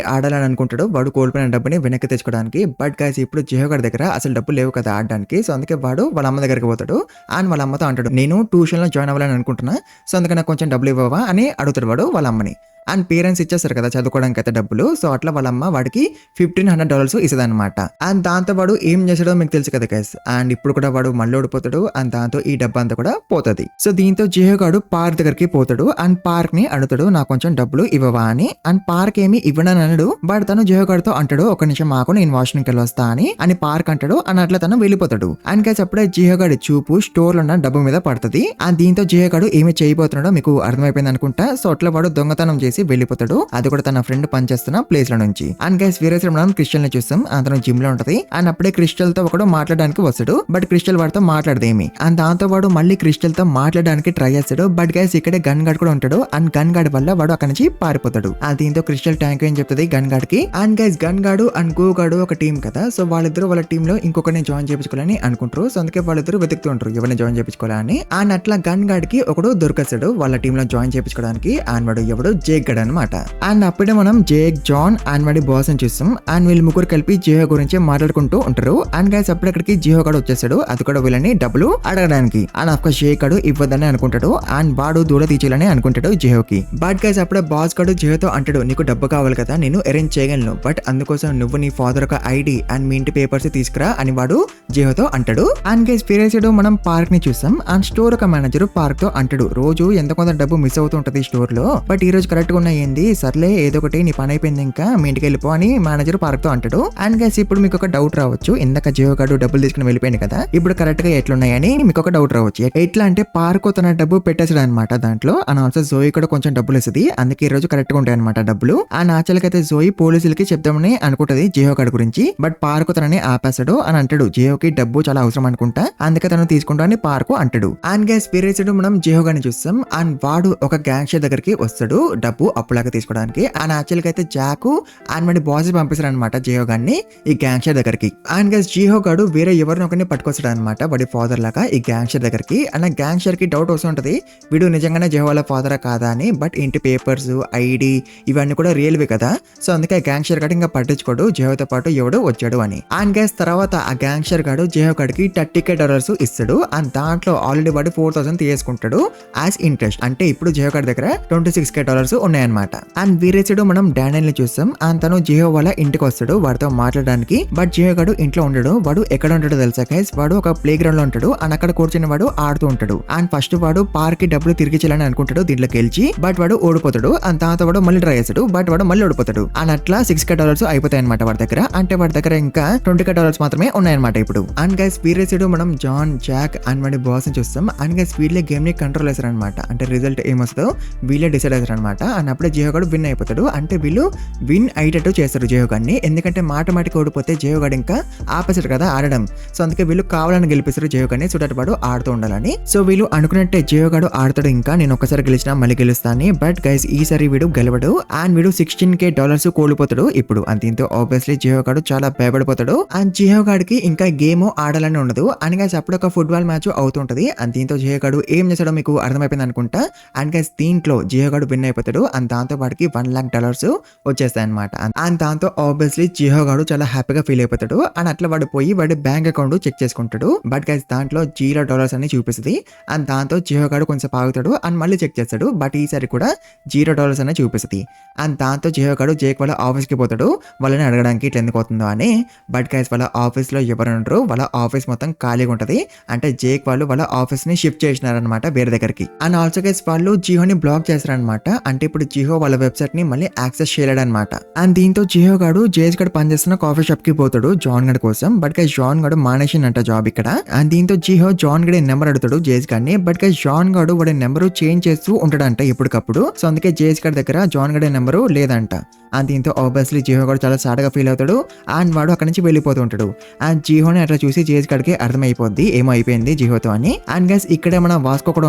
ఆడాలని అనుకుంటాడు వాడు కోల్పోయిన డబ్బుని వెనక్కి తెచ్చుకోవడానికి. బట్ గైస్ ఇప్పుడు జిహో గాడి దగ్గర అసలు డబ్బులు లేవు కదా ఆడడానికి. సో అందుకే వాడు వాళ్ళ అమ్మ దగ్గరికి పోతాడు. అండ్ వాళ్ళ అమ్మతో అంటాడు నేను ట్యూషన్ లో జాయిన్ అవ్వాలని అనుకుంటున్నా. సో అందుకని నాకు కొంచెం డబ్బులు ఇవ్వవా అని అడుగుతాడు వాడు వాళ్ళ అమ్మని. అండ్ పేరెంట్స్ ఇచ్చేస్తారు కదా చదువుకోవడానికి అయితే డబ్బులు. సో అట్లా వాళ్ళ అమ్మ వాడికి $1,500 ఇస్తుంది అనమాట. అండ్ దాంతో వాడు ఏం చేసాడో మీకు తెలుసు కదా గైస్. అండ్ ఇప్పుడు కూడా వాడు మళ్ళీ ఓడిపోతాడు. అండ్ దాంతో ఈ డబ్బు అంతా కూడా పోతుంది. సో దీంతో జిహో గాడు పార్క్ దగ్గరికి పోతాడు. అండ్ పార్క్ ని అడుగుతాడు నాకు కొంచెం డబ్బులు ఇవ్వవా అని. అండ్ పార్క్ ఏమి ఇవ్వనని అనడు. బట్ తను జిహో గాడితో అంటాడు ఒక నిమిషం మాకు నేను వాష్రూమ్కి వెళ్ళి వస్తా అని పార్క్ అంటాడు. అని అట్లా తను వెళ్ళిపోతాడు. అండ్ గైస్ అప్పుడే జిహో గాడి చూపు స్టోర్ లో ఉన్న డబ్బు మీద పడుతుంది. అండ్ దీంతో జిహో గాడు ఏమి చేయబోతున్నాడో మీకు అర్థమైపోయింది అనుకుంటా. సో అట్లా వాడు దొంగతనం చేసి వెళ్ళిపోతాడు. అది కూడా తన ఫ్రెండ్ పనిచేస్తున్న ప్లేస్ లో నుంచి. అండ్ గైస్ వేరే సైడ్ మనం క్రిస్టల్ ని చూస్తాం. అతను జిమ్ లో ఉంటది. అండ్ అప్పుడే క్రిస్టల్ తో ఒకడు మాట్లాడడానికి వస్తాడు. బట్ క్రిస్టల్ వాడితో మాట్లాడదేమి. అండ్ దాంతో వాడు మళ్ళీ క్రిస్టల్ తో మాట్లాడడానికి ట్రై చేస్తాడు. బట్ గైస్ ఇక్కడే గన్ గార్డ్ కూడా ఉంటాడు. అండ్ గన్ గార్డ్ వల్ల వాడు అక్కడి నుంచి పారిపోతాడు. అండ్ దీంతో క్రిస్టల్ ట్యాంక్ ఏం చెప్తుంది గన్ గార్డ్ కి. And guys gun guard and go guard ఒక టీం కదా. సో వాళ్ళిద్దరు వాళ్ళ టీమ్ లో ఇంకొకరిని జాయిన్ చేయించుకోవాలని అనుకుంటారు. సో అందుకే వాళ్ళిద్దరు వెతుకుతూ ఉంటారు ఎవరిని జాయిన్ చేయించుకోవాలని. అండ్ అట్లా గన్ గార్డ్ కి ఒకడు దొరికేస్తాడు వాళ్ళ టీమ్ లో జాయిన్ చేయించుకోవడానికి. అండ్ వాడు ఎవడు జేక్ గడ్ అనమాట. అండ్ అప్పుడే మనం జేక్ జాన్ అండ్ వాడి బాస్ అని చూస్తాం. అండ్ వీళ్ళు ముగ్గురు కలిపి జిహో గురించి మాట్లాడుకుంటూ ఉంటారు. అండ్ గైస్ అప్పుడు అక్కడికి జిహో గడు వచ్చేస్తాడు. అది కూడా వీళ్ళని డబ్బులు అడగడానికి. అండ్ ఆఫ్ కోర్స్ జేక్ గడు ఇవ్వదని అనుకుంటాడు. అండ్ వాడు దూడ తీయాలని అనుకుంటాడు జిహోకి. బట్ గైస్ అప్పుడే బాస్ గడు జిహోతో అంటాడు నీకు డబ్బు కావాలి కదా నేను అరేంజ్ చేయగలను. బట్ అందుకోసం నువ్వు నీ ఫాదర్ ఒక ఐడి అండ్ మీ ఇంటి పేపర్స్ తీసుకురా అని వాడు జిహోతో అంటాడు. అండ్ గైస్ వేరే సైడ్ మనం పార్క్ ని చూస్తాం. అండ్ స్టోర్ ఒక మేనేజర్ పార్క్ తో అంటాడు రోజు ఎంత కొంత డబ్బు మిస్ అవుతూ ఉంటది స్టోర్ లో. బట్ ఈ రోజు కరెక్ట్ గా ఉన్న ఏంది సర్లే ఏదో ఒకటి నీ పని అయిపోయింది ఇంకా మీ ఇంటికి వెళ్ళిపో అని మేనేజర్ పార్క్ తో అంటాడు. అండ్ గైస్ ఇప్పుడు మీకు ఒక డౌట్ రావచ్చు ఇందాక జిహో గాడు డబ్బులు తీసుకుని వెళ్ళిపోయింది కదా ఇప్పుడు కరెక్ట్ గా ఎట్లున్నాయని మీకు ఒక డౌట్ రావచ్చు. ఎట్లా అంటే పార్క్ తన డబ్బు పెట్టేసాడు అనమాట దాంట్లో. అండ్ ఆల్సో జోయి కూడా కొంచెం డబ్బులు ఇస్తుంది. అందుకే ఈ రోజు కరెక్ట్ గా ఉంటాయి అనమాట డబ్బులు. అండ్ యాక్చువల్గా అయితే జోయి పోలీసులకి చెప్దామని అనుకుంటది జిహో గాడి గురించి. బట్ పార్క్ తనని ఆపేస్తాడు అని అంటాడు జిహోకి డబ్బు చాలా అవసరం అనుకుంటా అందుకే తను తీసుకుంటా అని పార్క్ అంటాడు. అండ్ గైస్ పీరియడ్స్ మనం జిహో గాని చూస్తాం. అండ్ వాడు ఒక గ్యాంగ్స్టర్ దగ్గరికి వస్తాడు డబ్బు అప్పులాగా తీసుకోవడానికి. అండ్ యాక్చువల్గా అయితే జాకు అండ్ వాడి బాస్ పంపిస్తాడు అనమాట జిహో గాన్ని ఈ గ్యాంగ్స్టర్ దగ్గరికి. అండ్ గైస్ జిహో గాడు వేరే ఎవరిని ఒకరిని పట్టుకొస్తాడు అనమాట వాడి ఫాదర్ లాగా ఈ గ్యాంగ్స్టర్ దగ్గరికి. అండ్ గ్యాంగ్స్టర్ కి డౌట్ వస్తుంటది వీడు నిజంగానే జిహో వాళ్ళ ఫాదరా కాదా అని. బట్ ఇంటి పేపర్స్ ఐడి ఇవన్నీ కూడా రియల్వే కదా. సో అందుకే గ్యాంగ్స్టర్ గాడు ఇంకా పట్టించుకోడు జిహోతో పాటు ఎవడు వచ్చాడు అని. అండ్ గైస్ తర్వాత ఆ గ్యాంగ్స్టర్ గాడు జిహో గాడికి $30,000 ఇస్తాడు. అండ్ దాంట్లో ఆల్రెడీ వాడు 4,000 తీసుకుంటాడు యాజ్ ఇంట్రెస్ట్. అంటే ఇప్పుడు జిహో గాడి దగ్గర $26,000 ఉన్నాయన్నమాట. అండ్ వీరే సైడ్ మనం డానియల్ ని చూస్తాం. అండ్ తను జిహో వాళ్ళ ఇంటికి వస్తాడు వాడితో మాట్లాడడానికి. బట్ జిహో గాడు ఇంట్లో ఉండడు. వాడు ఎక్కడ ఉంటాడో తెలుసా గైస్ వాడు ఒక ప్లే గ్రౌండ్ లో ఉంటాడు. అండ్ అక్కడ కూర్చుని వాడు ఆడుతూ ఉంటాడు. అండ్ ఫస్ట్ వాడు పార్క్ కి డబ్బులు తిరిగి చేయాలని అనుకుంటాడు దీంట్లో గెలిచి. బట్ వాడు ఓడిపోతాడు. అండ్ తర్వాత వాడు మళ్ళీ ట్రై చేస్తాడు. బట్ వాడు మళ్ళీ ఓడిపోతాడు. అండ్ అట్లా $6,000 అయిపోతాయి అనమాట వాడి దగ్గర. అంటే వాడి దగ్గర ఇంకా $20,000 మాత్రమే ఉన్నాయన్నమాట ఇప్పుడు. అండ్ గైస్ వీరే సైడ్ మనం జాన్ జాక్ అండ్ వాడి బాస్ ని చూస్తాం. అండ్ గైస్ వీళ్ళే గేమ్ ని కంట్రోల్ చేస్తారు అనమాట. అంటే రిజల్ట్ ఏమొస్తుందో వీళ్ళే డిసైడ్ అవుతారు అనమాట. అండ్ అప్పుడే జిహో గాడు విన్ అయిపోతాడు. అంటే వీళ్ళు విన్ అయ్యేటట్టు చేస్తారు జిహో గాడిని. ఎందుకంటే మాటమాటికి ఓడిపోతే జిహో గాడు ఇంకా ఆపేసాడు కదా ఆడడం. సో అందుకే వీళ్ళు కావాలని గెలిపిస్తారు జిహో గాడిని. సో వాడు ఆడుతూ ఉండాలని. సో వీళ్ళు అనుకున్నట్టే జిహో గాడు ఆడతాడు ఇంకా నేను ఒక్కసారి గెలిచినా మళ్ళీ గెలుస్తాను. బట్ గైస్ ఈసారి వీడు గెలవడు. అండ్ వీడు $16,000 కోల్పోతాడు ఇప్పుడు. అండ్ దీంతో ఆబ్వియస్లీ జిహో గాడు చాలా భయపడిపోతాడు. అండ్ జిహో గాడికి ఇంకా గేమ్ ఆడాలని ఉండదు. అండ్ గైస్ అప్పుడు ఒక ఫుట్బాల్ మ్యాచ్ అవుతుంటది. అండ్ దీంతో జిహో గాడు ఏం చేస్తాడో మీకు అర్థమైపోయింది అనుకుంటా. అండ్ గైస్ దీంట్లో జిహో గాడు విన్ అయిపోతాడు. అండ్ దాంతో వాడికి $1,00,000 వచ్చేస్తాయి అనమాట. అండ్ దాంతో ఆబ్వియస్లీ జిహో గాడు చాలా హ్యాపీగా ఫీల్ అయిపోతాడు. అండ్ అట్లా వాడు పోయి వాడి బ్యాంక్ అకౌంట్ చెక్ చేసుకుంటాడు. బట్ గైస్ దాంట్లో $0 అని చూపిస్తుంది. అండ్ దాంతో జిహో గాడు కొంచెం ఆగుతాడు అండ్ మళ్ళీ చెక్ చేస్తాడు. బట్ ఈసారి కూడా $0 అని చూపిస్తుంది. అండ్ దాంతో జిహో గాడు జేక్ వాళ్ళ ఆఫీస్ కి పోతాడు వాళ్ళని అడగడానికి ఇట్లా ఎందుకు అవుతుందో అని. బట్ గైస్ వాళ్ళ ఆఫీస్ లో ఎవరు ఉండరు. వాళ్ళ ఆఫీస్ మొత్తం ఖాళీగా ఉంటది. అంటే జేక్ వాళ్ళు వాళ్ళ ఆఫీస్ ని షిఫ్ట్ చేసినారనమాట వేరే దగ్గరికి. అండ్ ఆల్సో గైస్ వాళ్ళు జిహోని బ్లాక్ చేస్తారనమాట. అంటే ఇప్పుడు జిహో వాళ్ళ వెబ్సైట్ ని మళ్ళీ యాక్సెస్ చేయలేడు అనమాట. అండ్ దీంతో జిహో గాడు జేస్ గడు పనిచేస్తున్న కాఫీ షాప్ కి పోతాడు జాన్ గడ్ కోసం. బట్ గైస్ జాన్ గడు మానేసిందంట జాబ్ ఇక్కడ. అండ్ దీంతో జిహో జాన్ గడి నెంబర్ అడుగుతాడు జేస్ గాడిని. బట్ గైస్ జాన్ గడు వాడి నెంబర్ చేంజ్ చేస్తూ ఉంటాడంట ఎప్పటికప్పుడు. సో అందుకే జేస్ గడి దగ్గర జాన్ గడి నెంబరు లేదంట. అండ్ దీంతో ఆబ్వియస్లీ జిహో గాడు చాలా సాడ్గా ఫీల్ అవుతాడు. అండ్ వాడు అక్కడి నుంచి వెళ్ళిపోతూ ఉంటాడు. అండ్ జిహోని అట్లా చూసి జేస్ గడికి అర్థమైపోద్ది ఏమో అయిపోయింది జిహోతో అని. అండ్ గైస్ ఇక్కడే మన వాస్కో కూడా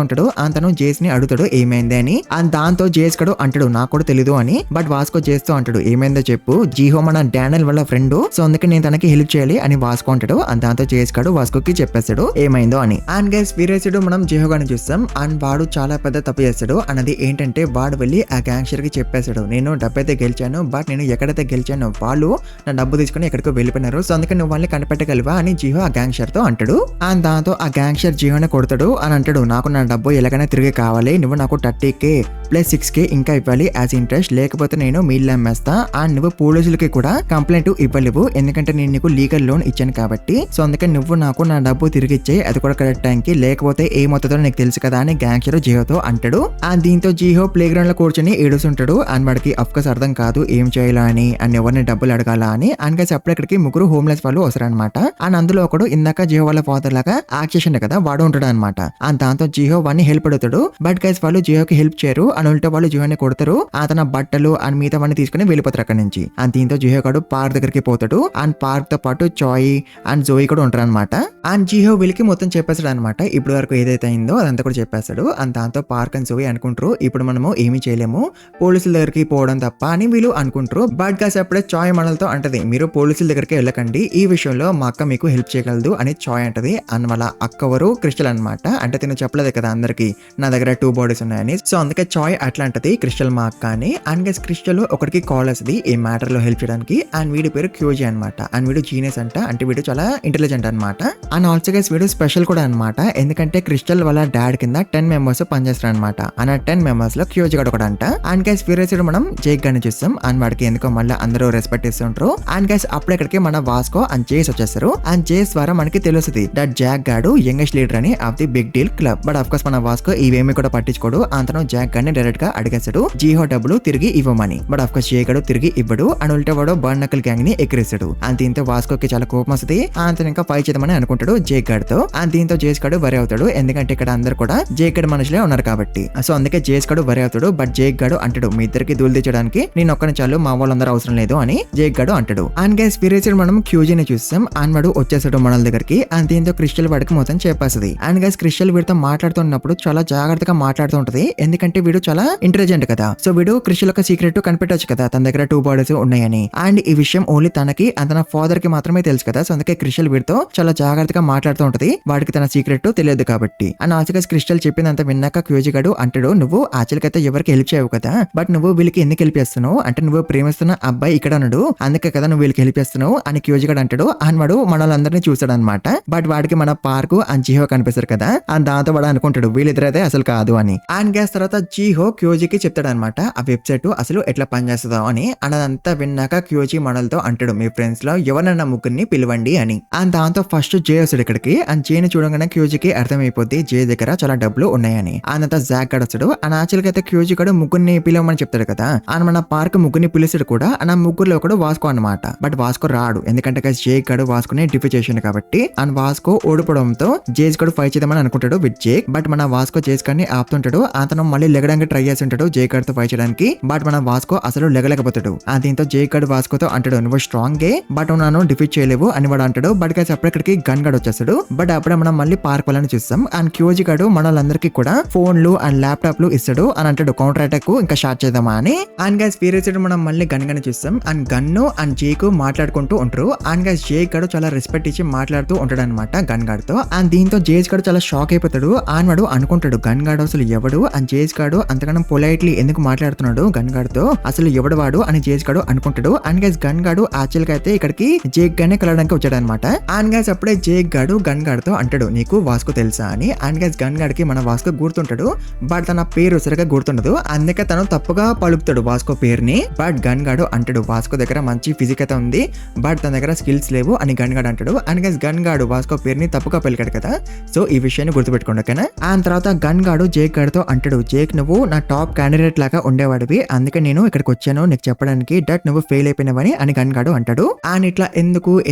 ఉంటాడు. అండ్ తను జేస్ ని అడుగుతాడు ఏమైంది అని. అండ్ దాంతో జేస్ గడు అంటాడు నాకు కూడా తెలీదు అని. బట్ వాస్కో జేస్తో అంటాడు ఏమైందో చెప్పు జిహో మన డానియల్ వాళ్ళ ఫ్రెండ్. సో అందుకే నేను తనకి హెల్ప్ చేయాలి అని వాస్కో అంటాడు. అండ్ దాంతో జేస్ గడు వాస్కోకి చెప్పేస్తాడు ఏమైందో అని. అండ్ గైస్ వీరేసుడు మనం జిహో గాని చూస్తాం. అండ్ వాడు చాలా పెద్ద తప్పు చేస్తాడు. అన్నది ఏంటంటే వాడు వెళ్ళి ఆ గ్యాంగ్స్టర్ కి చెప్పేశాడు నేను డబ్బు అయితే గెలిచాను. బట్ నేను ఎక్కడైతే గెలిచానో వాళ్ళు నా డబ్బు తీసుకుని ఎక్కడికో వెళ్ళిపోయినారు. సో అందుకే నువ్వు వాళ్ళని కనిపెట్టగలవా అని జిహో ఆ గ్యాంగ్స్టర్ తో అంటాడు. అండ్ దాంతో ఆ గ్యాంగ్స్టర్ జిహోని కొడతాడు. అని అంటాడు నాకు నా డబ్బు ఎలాగైనా తిరిగి కావాలి. నువ్వు నాకు $30,000 ప్లస్ 6k ఇంకా ఇవ్వాలి యాజ్ ఇంట్రెస్ట్, లేకపోతే నేను మీ ఇల్లు అమ్మేస్తా అండ్ నువ్వు పోలీసులకి కూడా కంప్లైంట్ ఇవ్వలేవు ఎందుకంటే నేను నీకు లీగల్ లోన్ ఇచ్చాను కాబట్టి. సో అందుకే నువ్వు నాకు నా డబ్బు తిరిగి ఇచ్చేయి, అది కూడా కరెక్ట్ టైంకి, లేకపోతే ఏమవుతుందో నీకు తెలుసు కదా అని గ్యాంగ్స్టర్ జియోతో అంటాడు. అండ్ దీంతో జియో ప్లే గ్రౌండ్ లో కూర్చొని ఏడుస్తుంటాడు. అండ్ వాడికి అఫ్కోర్స్ అర్థం కాదు ఏం చేయాలా అని అండ్ ఎవరిని డబ్బులు అడగాలా అని. అండ్ అప్పుడు ఇక్కడికి ముగ్గురు హోమ్లెస్ వాళ్ళు వస్తారనమాట. అండ్ అందులో ఒకడు ఇందాక జియో వాళ్ళ ఫాదర్ లాగా యాక్ట్ చేసిండు కదా వాడు ఉంటాడు అనమాట. అండ్ దాంతో జియో వాడిని హెల్ప్ అడుగుతాడు. బట్ గైస్ వాళ్ళు జియోకి హెల్ప్ చేయరు. అండ్ ఉల్టా వాళ్ళు జియోని కొడతారు. తన బట్టలు అండ్ మిగతా వాడిని తీసుకుని వెళ్ళిపోతారు అక్కడ నుంచి. అండ్ దీంతో జియో గాడు పార్క్ దగ్గరికి పోతాడు. అండ్ పార్క్ తో పాటు చాయ్ అండ్ జోయి కూడా ఉంటారు అనమాట. అండ్ జియో వీళ్ళకి మొత్తం చెప్పేస్తాడు అనమాట. ఇప్పుడు వరకు ఏదైతే అయిందో అదంతా కూడా చెప్పేస్తాడు. అండ్ దాంతో పార్క్ అండ్ జోయి అనుకుంటారు ఇప్పుడు మనము ఏమీ చేయలేము, పోలీసుల దగ్గరికి పోవడం తప్ప అని వీళ్ళు అనుకుంటారు. బట్ గైస్ అప్పుడే చాయ్ మనలతో అంటది మీరు పోలీసుల దగ్గరికి వెళ్ళకండి, ఈ విషయంలో మా అక్క మీకు హెల్ప్ చేయగలదు అని చాయ్ అంటది. అండ్ వాళ్ళ అక్కవరు క్రిస్టల్ అనమాట. అంటే తిను చెప్పలేదు కదా అందరికి నా దగ్గర 2 బాడీస్ ఉన్నాయని. సో అందుకే చాయ్ అట్లా అంటది క్రిస్టల్ మా అక్క అని. అండ్ గైస్ క్రిస్టల్ ఒకరికి కాల్ వస్తుంది ఈ మ్యాటర్ లో హెల్ప్ చేయడానికి. అండ్ వీడి పేరు క్యూజీ అనమాట. అండ్ వీడు జీనియస్ అంట, అంటే వీడు చాలా ఇంటెలిజెంట్ అనమాట. అండ్ ఆల్సో గైస్ వీడు స్పెషల్ కూడా అనమాట. ఎందుకంటే క్రిస్టల్ వాళ్ళ డాడ్ కింద 10 మెంబర్స్ పనిచేస్తారు అనమాట. అండ్ 10 మెంబర్స్ లో క్యూజీ కూడా ఒకటి అంట. అండ్ గైస్ వీరేసుడు మనం జేక్ గాని చూస్తాం. అండ్ వాడికి ఎందుకో మళ్ళీ అందరూ రెస్పెక్ట్ ఇస్తుంటారు. అండ్ గైస్ అప్పుడు ఇక్కడికి మన వాస్కో అండ్ జేస్ వచ్చేస్తారు. అండ్ జేస్ ద్వారా మనకి తెలుస్తుంది దట్ జాక్ గాడు యంగెస్ట్ లీడర్ అని of the big deal club. But of course మన వాస్కో ఇవేమి కూడా పట్టించుకోడు. అంతను జాక్ గాని డైరెక్ట్ గా అడిగేస్తాడు జిహో డబ్బులు తిరిగి ఇవ్వమని. బట్ ఆఫ్ కోర్స్ జే గాడు తిరిగి ఇవ్వడు. అండ్ ఉల్టా వాడు బర్న్ నకల్ గ్యాంగ్ ని ఎక్కిరిస్తాడు. అండ్ దీంతో వాస్కోకి చాలా కోపం వస్తుంది. అంతను ఇంకా ఫైట్ చేద్దామని అనుకుంటాడు జేక్ గాడితో. అండ్ దీంతో జేస్ గాడు వరి అవుతాడు ఎందుకంటే ఇక్కడ అందరు కూడా జేక్ గాడు మనుషులే ఉన్నారు కాబట్టి. సో అందుకే జేస్ గాడు వరి అవుతాడు. బట్ జేక్ గాడు అంటాడు మీ ఇద్దరికి దూలు తెచ్చడానికి నేను ఒక్కని చాలు, మా వాళ్ళందరూ అవసరం లేదు అని జేక్ గాడు అంటాడు. అండ్ గైస్ ఫిరేసెడ్ మనం క్యూజీని చూస్తాం. అండ్ వాడు వచ్చేసాడు మనల దగ్గరికి. అండ్ దీంతో క్రిస్టల్ వాడికి మొత్తం చెప్పేస్తుంది. అండ్ గైస్ క్రిస్టల్ వీడితో మాట్లాడుతున్నప్పుడు చాలా జాగ్రత్తగా మాట్లాడుతూ ఉంటది ఎందుకంటే వీడు చాలా ఇంటెలిజెంట్ కదా. సో వీడు క్రిస్టల్ యొక్క సీక్రెట్ కనిపెట్టొచ్చు కదా తన దగ్గర 2 బాడీస్ ఉన్నాయని. అండ్ ఈ విషయం ఓన్లీ తనకి అండ్ తన ఫాదర్ కి మాత్రమే తెలుసు కదా. సో అందుకే క్రిస్టల్ వీడితో చాలా జాగ్రత్తగా మాట్లాడుతూ ఉంటది, వాడికి తన సీక్రెట్ తెలియదు కాబట్టి. అండ్ ఆల్సో క్రిస్టల్ చెప్పిందంత విన్నాక క్యూజీ గాడు అంటాడు నువ్వు యాక్చువల్ అయితే ఎవరికి హెల్ప్ చేయవు కదా, బట్ నువ్వు వీళ్ళకి ఎందుకు హెల్ప్ చేస్తున్నావు అంటే నువ్వు ప్రేమిస్తున్న అబ్బాయి ఇక్కడ ఉన్నాడు అందుకే కదా నువ్వు వీళ్ళకి హెల్ప్ చేస్తున్నావు అని క్యూజీ గాడు అంటాడు. అండ్ వాడు మనలందరినీ చూస్తాడు అనమాట. బట్ వాడికి మన పార్క్ అండ్ జిహో కనిపిస్తారు కదా. అండ్ దాంతో వాడు అనుకుంటాడు వీళ్ళిద్దరైతే అసలు కాదు అని. అండ్ గ్యాస్ తర్వాత జిహో క్యూజీకి చెప్తాడు అనమాట ఆ వెబ్సైట్ అసలు ఎట్లా పనిచేస్తుందో అని. అదంతా విన్నాక క్యూజీ మనలతో అంటాడు మీ ఫ్రెండ్స్ లో ఎవరన్నా ముగ్గురిని పిలవండి అని. అండ్ దాంతో ఫస్ట్ జే వస్తాడు ఇక్కడికి. అండ్ జేని చూడగానే క్యూజీకి అర్థమైపోద్ది జే దగ్గర చాలా డబ్బులు ఉన్నాయని. అంతా జాక్ గడ్ వస్తాడు. అండ్ యాక్చువల్గా అయితే క్యూజీ కూడా ముగ్గురిని పిలవమని చెప్తాడు కదా. అండ్ మన పార్క్ ముగ్గురిని పిలుస్తాడు కూడా. అండ్ ఆ ముగ్గురులో ఒకడు వాస్కో అనమాట. బట్ వాస్కో రాడు ఎందుకంటే జేక్ గడు వాస్కోని డిఫీట్ చేసిండు కాబట్టి. అండ్ వాస్కో ఓడిపోవడంతో జేస్ గడు ఫైట్ చేద్దామని అనుకుంటాడు విత్ జేక్. బట్ మన వాస్కో జేస్ గడిని ఆపుతుంటాడు. అతను మళ్ళీ లెగడానికి ట్రై చేస్తుంటాడు జేక్ గడ్ తో ఫైట్ చేయడానికి. బట్ మన వాస్కో అసలు లెగలేకపోతాడు. దీంతో జేక్ గడు వాస్కోతో అంటాడు నువ్వు స్ట్రాంగ్ గే బట్ నన్ను డిఫీట్ చేయలేవు అని వాడు అంటాడు. బట్ గైస్ అప్పటికి గన్ గడ్ వచ్చేస్తాడు. బట్ అప్పుడే మనం మళ్ళీ పార్క్ వాళ్ళని చూస్తాం. అండ్ క్యూజీ గడు మనలందరికీ కూడా ఫోన్లు అండ్ ల్యాప్టాప్లు ఇస్తాడు అని అంటాడు కౌంటర్ అటాక్ ఇంకా స్టార్ట్ చేద్దామా అని. అండ్ గైస్ ఫీరియస్ మనం మళ్ళీ గన్ గని చూస్తాం. అండ్ గన్ను అండ్ జేక్ మాట్లాడుకుంటూ ఉంటారు. అండ్ గైస్ జేక్ గడు చాలా రెస్పెక్ట్ ఇచ్చి మాట్లాడుతూ ఉంటాడు అనమాట గన్ గాడ్ తో. అండ్ దీంతో జేస్ గడు చాలా షాక్ అయిపోతాడు. అండ్ వాడు అనుకుంటాడు గన్ గాడ్ అసలు ఎవడు అండ్ జేస్ గాడు అంతకన్నా పొలైట్లీ ఎందుకు మాట్లాడుతున్నాడు గన్ గాడ్ తో, అసలు ఎవడు వాడు అని జేస్ గాడు అనుకుంటాడు. అండ్ గైస్ గన్ గాడు యాక్చువల్ గా అయితే ఇక్కడికి జేక్ గానే కలవడానికి వచ్చాడు అనమాట. అండ్ గైస్ అప్పుడే జేక్ గాడు గన్ గాడ్ తో అంటాడు నీకు వాస్కో తెలుసా అని. అండ్ గైస్ గన్ గాడ్ కి మన వాస్కో గుర్తుంటాడు బట్ తన పేరు సరిగా గుర్తుండదు అందుకే తను తప్పుగా పలుకుతాడు వాస్కో పేరుని. బట్ గన్ గాడు అంటాడు వాస్కో దగ్గర మంచి ఫిజిక్ అయితే ఉంది బట్ తన దగ్గర స్కిల్స్ లేవు అని గన్ గాడు అంటాడు. అండ్ గైస్ గన్ గాడు వాస్కో పేరుని తప్పుగా పలికాడు కదా. సో ఈ విషయాన్ని గుర్తుపెట్టుకోండి ఓకేనా. అండ్ తర్వాత గన్ గాడు జేక్ గాడితో అంటాడు జేక్ నువ్వు నా టాప్ క్యాండిడేట్ లాగా ఉండేవాడివి అందుకే నేను ఇక్కడికి వచ్చాను నీకు చెప్పడానికి డట్ నువ్వు ఫెయిల్ అయిపోయినవని అని గన్ గాడు అంటాడు. అండ్ ఇట్లా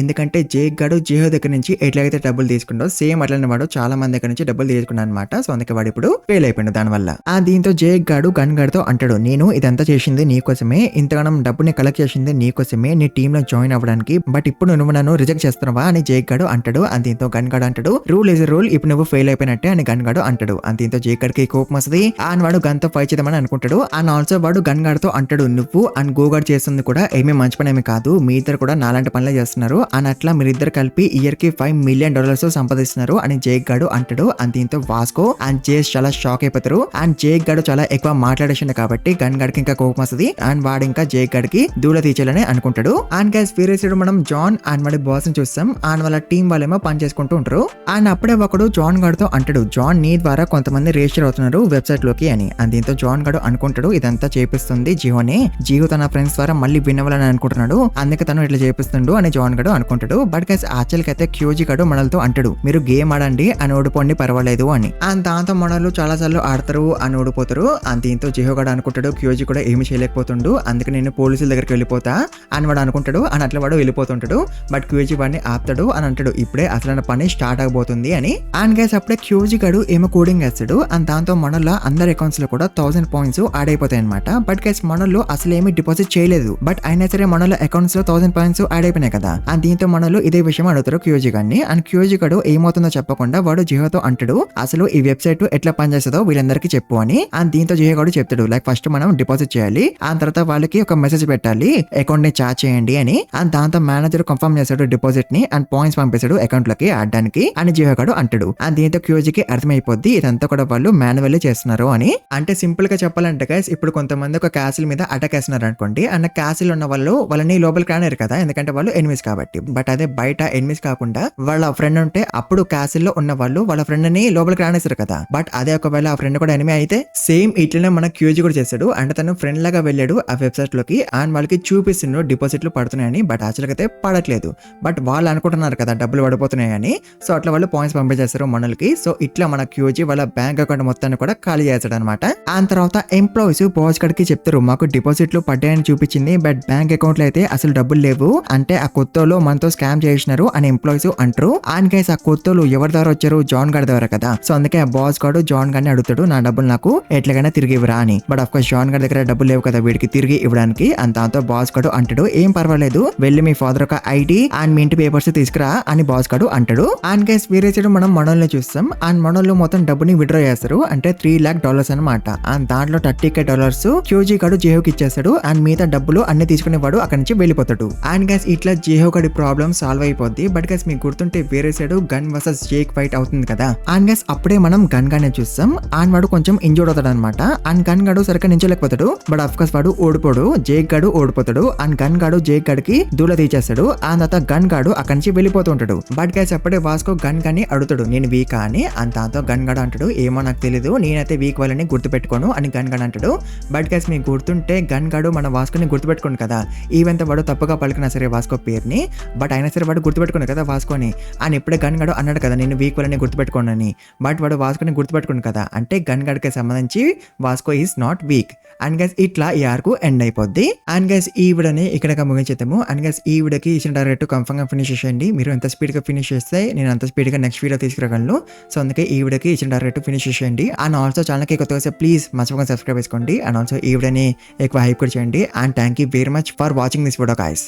ఎందుకంటే జేక్ గాడు జిహో దగ్గర నుంచి ఎట్లయితే డబ్బులు తీసుకుంటో సేమ్ అట్లనే వాడు చాలా మంది దగ్గర నుంచి డబ్బులు తీసుకున్నాడు అనమాట. సో అందుకే వాడు ఇప్పుడు ఫెయిల్ అయిపోయాడు దాని వల్ల. దీంతో జేక్ గాడు గన్ గాడితో అంటాడు నేను ఇదంతా చేసింది నీకోసమే, ఇంతగానం డబ్బుని కలెక్ట్ చేసింది నీకోసమే నీ టీమ్ లో జాయిన్ అవ్వడానికి, బట్ ఇప్పుడు నువ్వు నన్ను రిజెక్ట్ చేస్తున్నావా అని జేక్ గాడు అంటాడు. దీంతో గన్ గాడు అంటాడు రూల్ ఇస్ రూల్ ఇప్పుడు నువ్వు ఫెయిల్ అయిపోయినట్టే అని గన్ గాడు అంటాడు. దీంతో జేక్ గాడికి కోపం వస్తుంది. అండ్ వాడు గన్ తో ఫైట్ చేద్దామని అనుకుంటాడు. అండ్ ఆల్సో వాడు గన్ గాడితో అంటాడు నువ్వు అండ్ గోగాడ్ చేస్తుంది కూడా ఏమీ మంచి పని ఏమి కాదు, మీ ఇద్దరు కూడా నాలాంటి పనులే చేస్తున్నారు అని అట్లా మీరిద్దరు కలిపి ఇయర్ కి $5 million సంపాదిస్తున్నారు అని జేక్ గాడు అంటాడు. అండ్ దీంతో వాస్కో అండ్ జేస్ చాలా షాక్ అయిపోతారు. అండ్ జేక్ గాడు చాలా ఎక్కువ మాట్లాడేసింది కాబట్టి గన్ గాడికి ఇంకా కోపం వస్తుంది. అండ్ వాడు ఇంకా జేక్ గాడికి దూల తీర్చాలని అనుకుంటాడు. అండ్ గైస్ ఫీరియస్ మనం జాన్ అండ్ వాడి బాస్ ని చూస్తాం. అండ్ వాళ్ళ టీం వాళ్ళేమో పని చేసుకుంటూ ఉంటారు. అండ్ అప్పుడే ఒకడు జాన్ గాడితో అంటాడు జాన్ నీ ద్వారా కొంతమంది రిజిస్టర్ అవుతున్నారు వెబ్సైట్ లోకి అని. అండ్ దీంతో జాన్ గడు అనుకుంటాడు ఇదంతా చేపిస్తుంది జియోనే, జియో తన ఫ్రెండ్స్ ద్వారా మళ్ళీ విన్ అవ్వాలని అనుకుంటున్నాడు, అందుకే తను ఇట్లా చేపిస్తుండు అని జాన్ గడు అనుకుంటాడు. బట్ గైస్ యాక్చువల్గా అయితే క్యూజీ గడు మనలతో అంటాడు మీరు గేమ్ ఆడండి అని ఓడిపోండి పర్వాలేదు అని. అండ్ దాంతో మనలు చాలా సార్లు ఆడతారు అని ఓడిపోతారు. అండ్ దీంతో జియో గడు అనుకుంటాడు క్యూజీ కూడా ఏమి చేయలేకపోతుండు, అందుకే నేను పోలీసుల దగ్గరికి వెళ్ళిపోతా అని వాడు అనుకుంటాడు. అని అట్లా వాడు వెళ్ళిపోతుంటాడు. బట్ క్యూజీ వాడిని ఆపుతాడు అని అంటాడు ఇప్పుడే అసలైన పని స్టార్ట్ అవబోతుంది అని. అండ్ గైస్ అప్పుడే క్యూజీ గడు ఏమో కోడింగ్ వేస్తాడు. అండ్ దాంతో మనలో అందరి అకౌంట్స్ లో కూడా 1000 పాయింట్స్ యాడ్ అయిపోతాయి అనమాట. బట్ గైస్ మనలో అసలు ఏమి డిపాజిట్ చేయలేదు, బట్ అయినా సరే మనలో అకౌంట్స్ లో 1000 పాయింట్స్ యాడ్ అయిపోయినాయి కదా. అండ్ దీంతో మనలో ఇదే విషయం అడుగుతారు క్యూజీ గారిని. అండ్ క్యూజీ గడు ఏమవుతుందో చెప్పకుండా వాడు జియోతో అంటాడు అసలు ఈ వెబ్సైట్ ఎట్లా పనిచేస్తుందో వీళ్ళందరికీ చెప్పు అని. అండ్ దీంతో జియో గడు చెప్తాడు లైక్ ఫస్ట్ మనం డిపాజిట్ చేయాలి, ఆ తర్వాత వాళ్ళకి ఒక మెసేజ్ పెట్టాలి అకౌంట్ ని చార్జ్ చేయండి అని. అండ్ దాంతో మేనేజర్ కన్ఫర్మ్ చేస్తాడు డిపాజిట్ ని అండ్ పాయింట్స్ పంపిస్తాడు అకౌంట్ లోకి ఆడడానికి అని జియో గడు అంటాడు. అండ్ దీంతో క్యూజీకి అర్థమైపోద్ది ఇదంతా కూడా వాళ్ళు మాన్యువల్లీ చేస్తున్నారు అని. అంటే సింపుల్ గా చెప్పాలంటే గైస్ ఇప్పుడు కొంతమంది ఒక క్యాసిల్ మీద అటాక్ వేస్తున్నారు అనుకోండి, అన్న క్యాసిల్ ఉన్న వాళ్ళు వాళ్ళని లోపలికి రానిరు కదా ఎందుకంటే వాళ్ళు ఎనిమిస్ కాబట్టి. బట్ అదే బయట ఎనిమిస్ కాకుండా వాళ్ళ ఫ్రెండ్ ఉంటే అప్పుడు క్యాసిల్ లో ఉన్న వాళ్ళు వాళ్ళ ఫ్రెండ్ ని లోపలికి రానేస్తారు కదా. బట్ అదే ఒకవేళ ఆ ఫ్రెండ్ కూడా ఎనిమి అయితే సేమ్ ఇట్లనే మన క్యూజీ కూడా చేస్తాడు. అంటే తను ఫ్రెండ్ లాగా వెళ్ళాడు ఆ వెబ్సైట్ లోకి అండ్ వాళ్ళకి చూపిస్తున్నాడు డిపాజిట్లు పడుతున్నాయని. బట్ యాక్చువల్గా అయితే పడట్లేదు, బట్ వాళ్ళు అనుకుంటున్నారు కదా డబ్బులు పడిపోతున్నాయని. సో అట్లా వాళ్ళు పాయింట్స్ పంపించేస్తారు మనల్కి. సో ఇట్లా మన క్యూజీ వాళ్ళ బ్యాంక్ అకౌంట్ మొత్తాన్ని కూడా ఖాళీ చేస్తాడు అనమాట. ఆ తర్వాత ఎంప్లాయీస్ బాస్ గడికి చెప్తారు మాకు డిపాజిట్లు పడ్డాయని చూపించింది, బట్ బ్యాంక్ అకౌంట్ లో అయితే అసలు డబ్బులు లేవు, అంటే ఆ కొత్తలో మనతో స్కామ్ చేసినారు అని ఎంప్లాయీస్ అంటారు. అండ్ గైస్ ఆ కొత్తలు ఎవరి ద్వారా వచ్చారు, జాన్ గడ్ ద్వారా కదా. సో అందుకే ఆ బాస్ గాడు జాన్ గడ్ని అడుగుతాడు నా డబ్బులు నాకు ఎట్లాగైనా తిరిగి ఇవ్వరా అని. బట్ ఆఫ్ కోర్స్ జాన్ గడ్ దగ్గర డబ్బులు లేవు కదా వీడికి తిరిగి ఇవ్వడానికి. అండ్ దాంతో బాస్ గాడు అంటాడు ఏం పర్వాలేదు వెళ్ళి మీ ఫాదర్ ఒక ఐడి అండ్ మీ ఇంటి పేపర్స్ తీసుకురా అని బాస్ గాడు అంటాడు. అండ్ గైస్ వేరే సైడ్ మనం మనల్ని చూస్తాం. అండ్ మనోళ్ళు మొత్తం డబ్బుని విత్డ్రా చేస్తారు, అంటే $3,00,000 అనమాట. అండ్ దాంట్లో $30,000 క్యూజీ గాడు జియోకి ఇచ్చేస్తాడు. అండ్ మిగతా డబ్బులు అన్ని తీసుకునే వాడు అక్కడి నుంచి వెళ్ళిపోతాడు. అండ్ గైస్ ఇట్లా జియో గడి ప్రాబ్లమ్ సాల్వ్ అయిపోద్ది. బట్ గైస్ మీకు గుర్తుంటే వేరే side gun versus Jake fight అవుతుంది కదా. అండ్ గైస్ అప్పుడే మనం గన్ గానే చూస్తాం. అండ్ వాడు కొంచెం ఇంజూర్డ్ అవుతాడు అనమాట. అండ్ గన్ గాడు సరిగ్గా నించలేకపోతాడు. బట్ అఫ్ కోర్స్ వాడు ఓడిపోడు, జేక్ గాడు ఓడిపోతాడు. అండ్ గన్ గాడు జేక్ గడికి దూల తీసేస్తాడు. అండ్ తర్వాత గన్ గాడు అక్కడి నుంచి వెళ్ళిపోతూ ఉంటాడు. బట్ గైస్ అప్పుడే వాస్కో గన్ గాని అడుగుతాడు నేను వీకా అని. అండ్ దాంతో గన్ గాడు అంటాడు ఏమో నాకు తెలీదు, నేనైతే వీక్ వాళ్ళని గుర్తుపెట్టుకోను అని గన్ గాడు అంటాడు. బట్ గైస్ మీకు గుర్తుంటే గన్ గాడు మన వాస్కోని గుర్తుపెట్టుకోండి కదా. ఈవెంత వాడు తప్పుగా పలికినా సరే వాస్కో పేరుని, బట్ అయినా సరే వాడు గుర్తుపెట్టుకోండి కదా వాస్కోని. అని ఇప్పుడే గన్ గాడు అన్నాడు కదా నేను వీక్ వాళ్ళని గుర్తుపెట్టుకోను అని. బట్ వాడు వాస్కోని గుర్తుపెట్టుకోండి కదా, అంటే గన్ గాడికి సంబంధించి Vasco is not week. And guys ఇట్లా ఈ ఆర్కు ఎండ్ అయిపోద్ది. అండ్ గైస్ ఈ వీడియోని ఇక్కడ ముగించేద్దాము. అండ్ గైస్ ఈ వీడియోకి ఇచ్చిన టార్గెట్ కన్ఫర్మ్ గా ఫినిష్ చేయండి. మీరు ఎంత స్పీడ్ గా ఫినిష్ చేస్తే నేను అంత స్పీడ్ గా నెక్స్ట్ వీడియో తీసుకురాగలను. సో అందుకే ఈ వీడియోకి ఇచ్చిన టార్గెట్ ఫినిష్ చేయండి. అండ్ ఆల్సో ఛానల్ కి కొత్తగా ప్లీజ్ మర్చిపోకుండా సబ్స్క్రైబ్ చేసుకోండి. అండ్ ఆల్సో ఈ వీడియోని ఎక్కువ హైప్ కూడా చేయండి. And thank you very much for watching this video guys.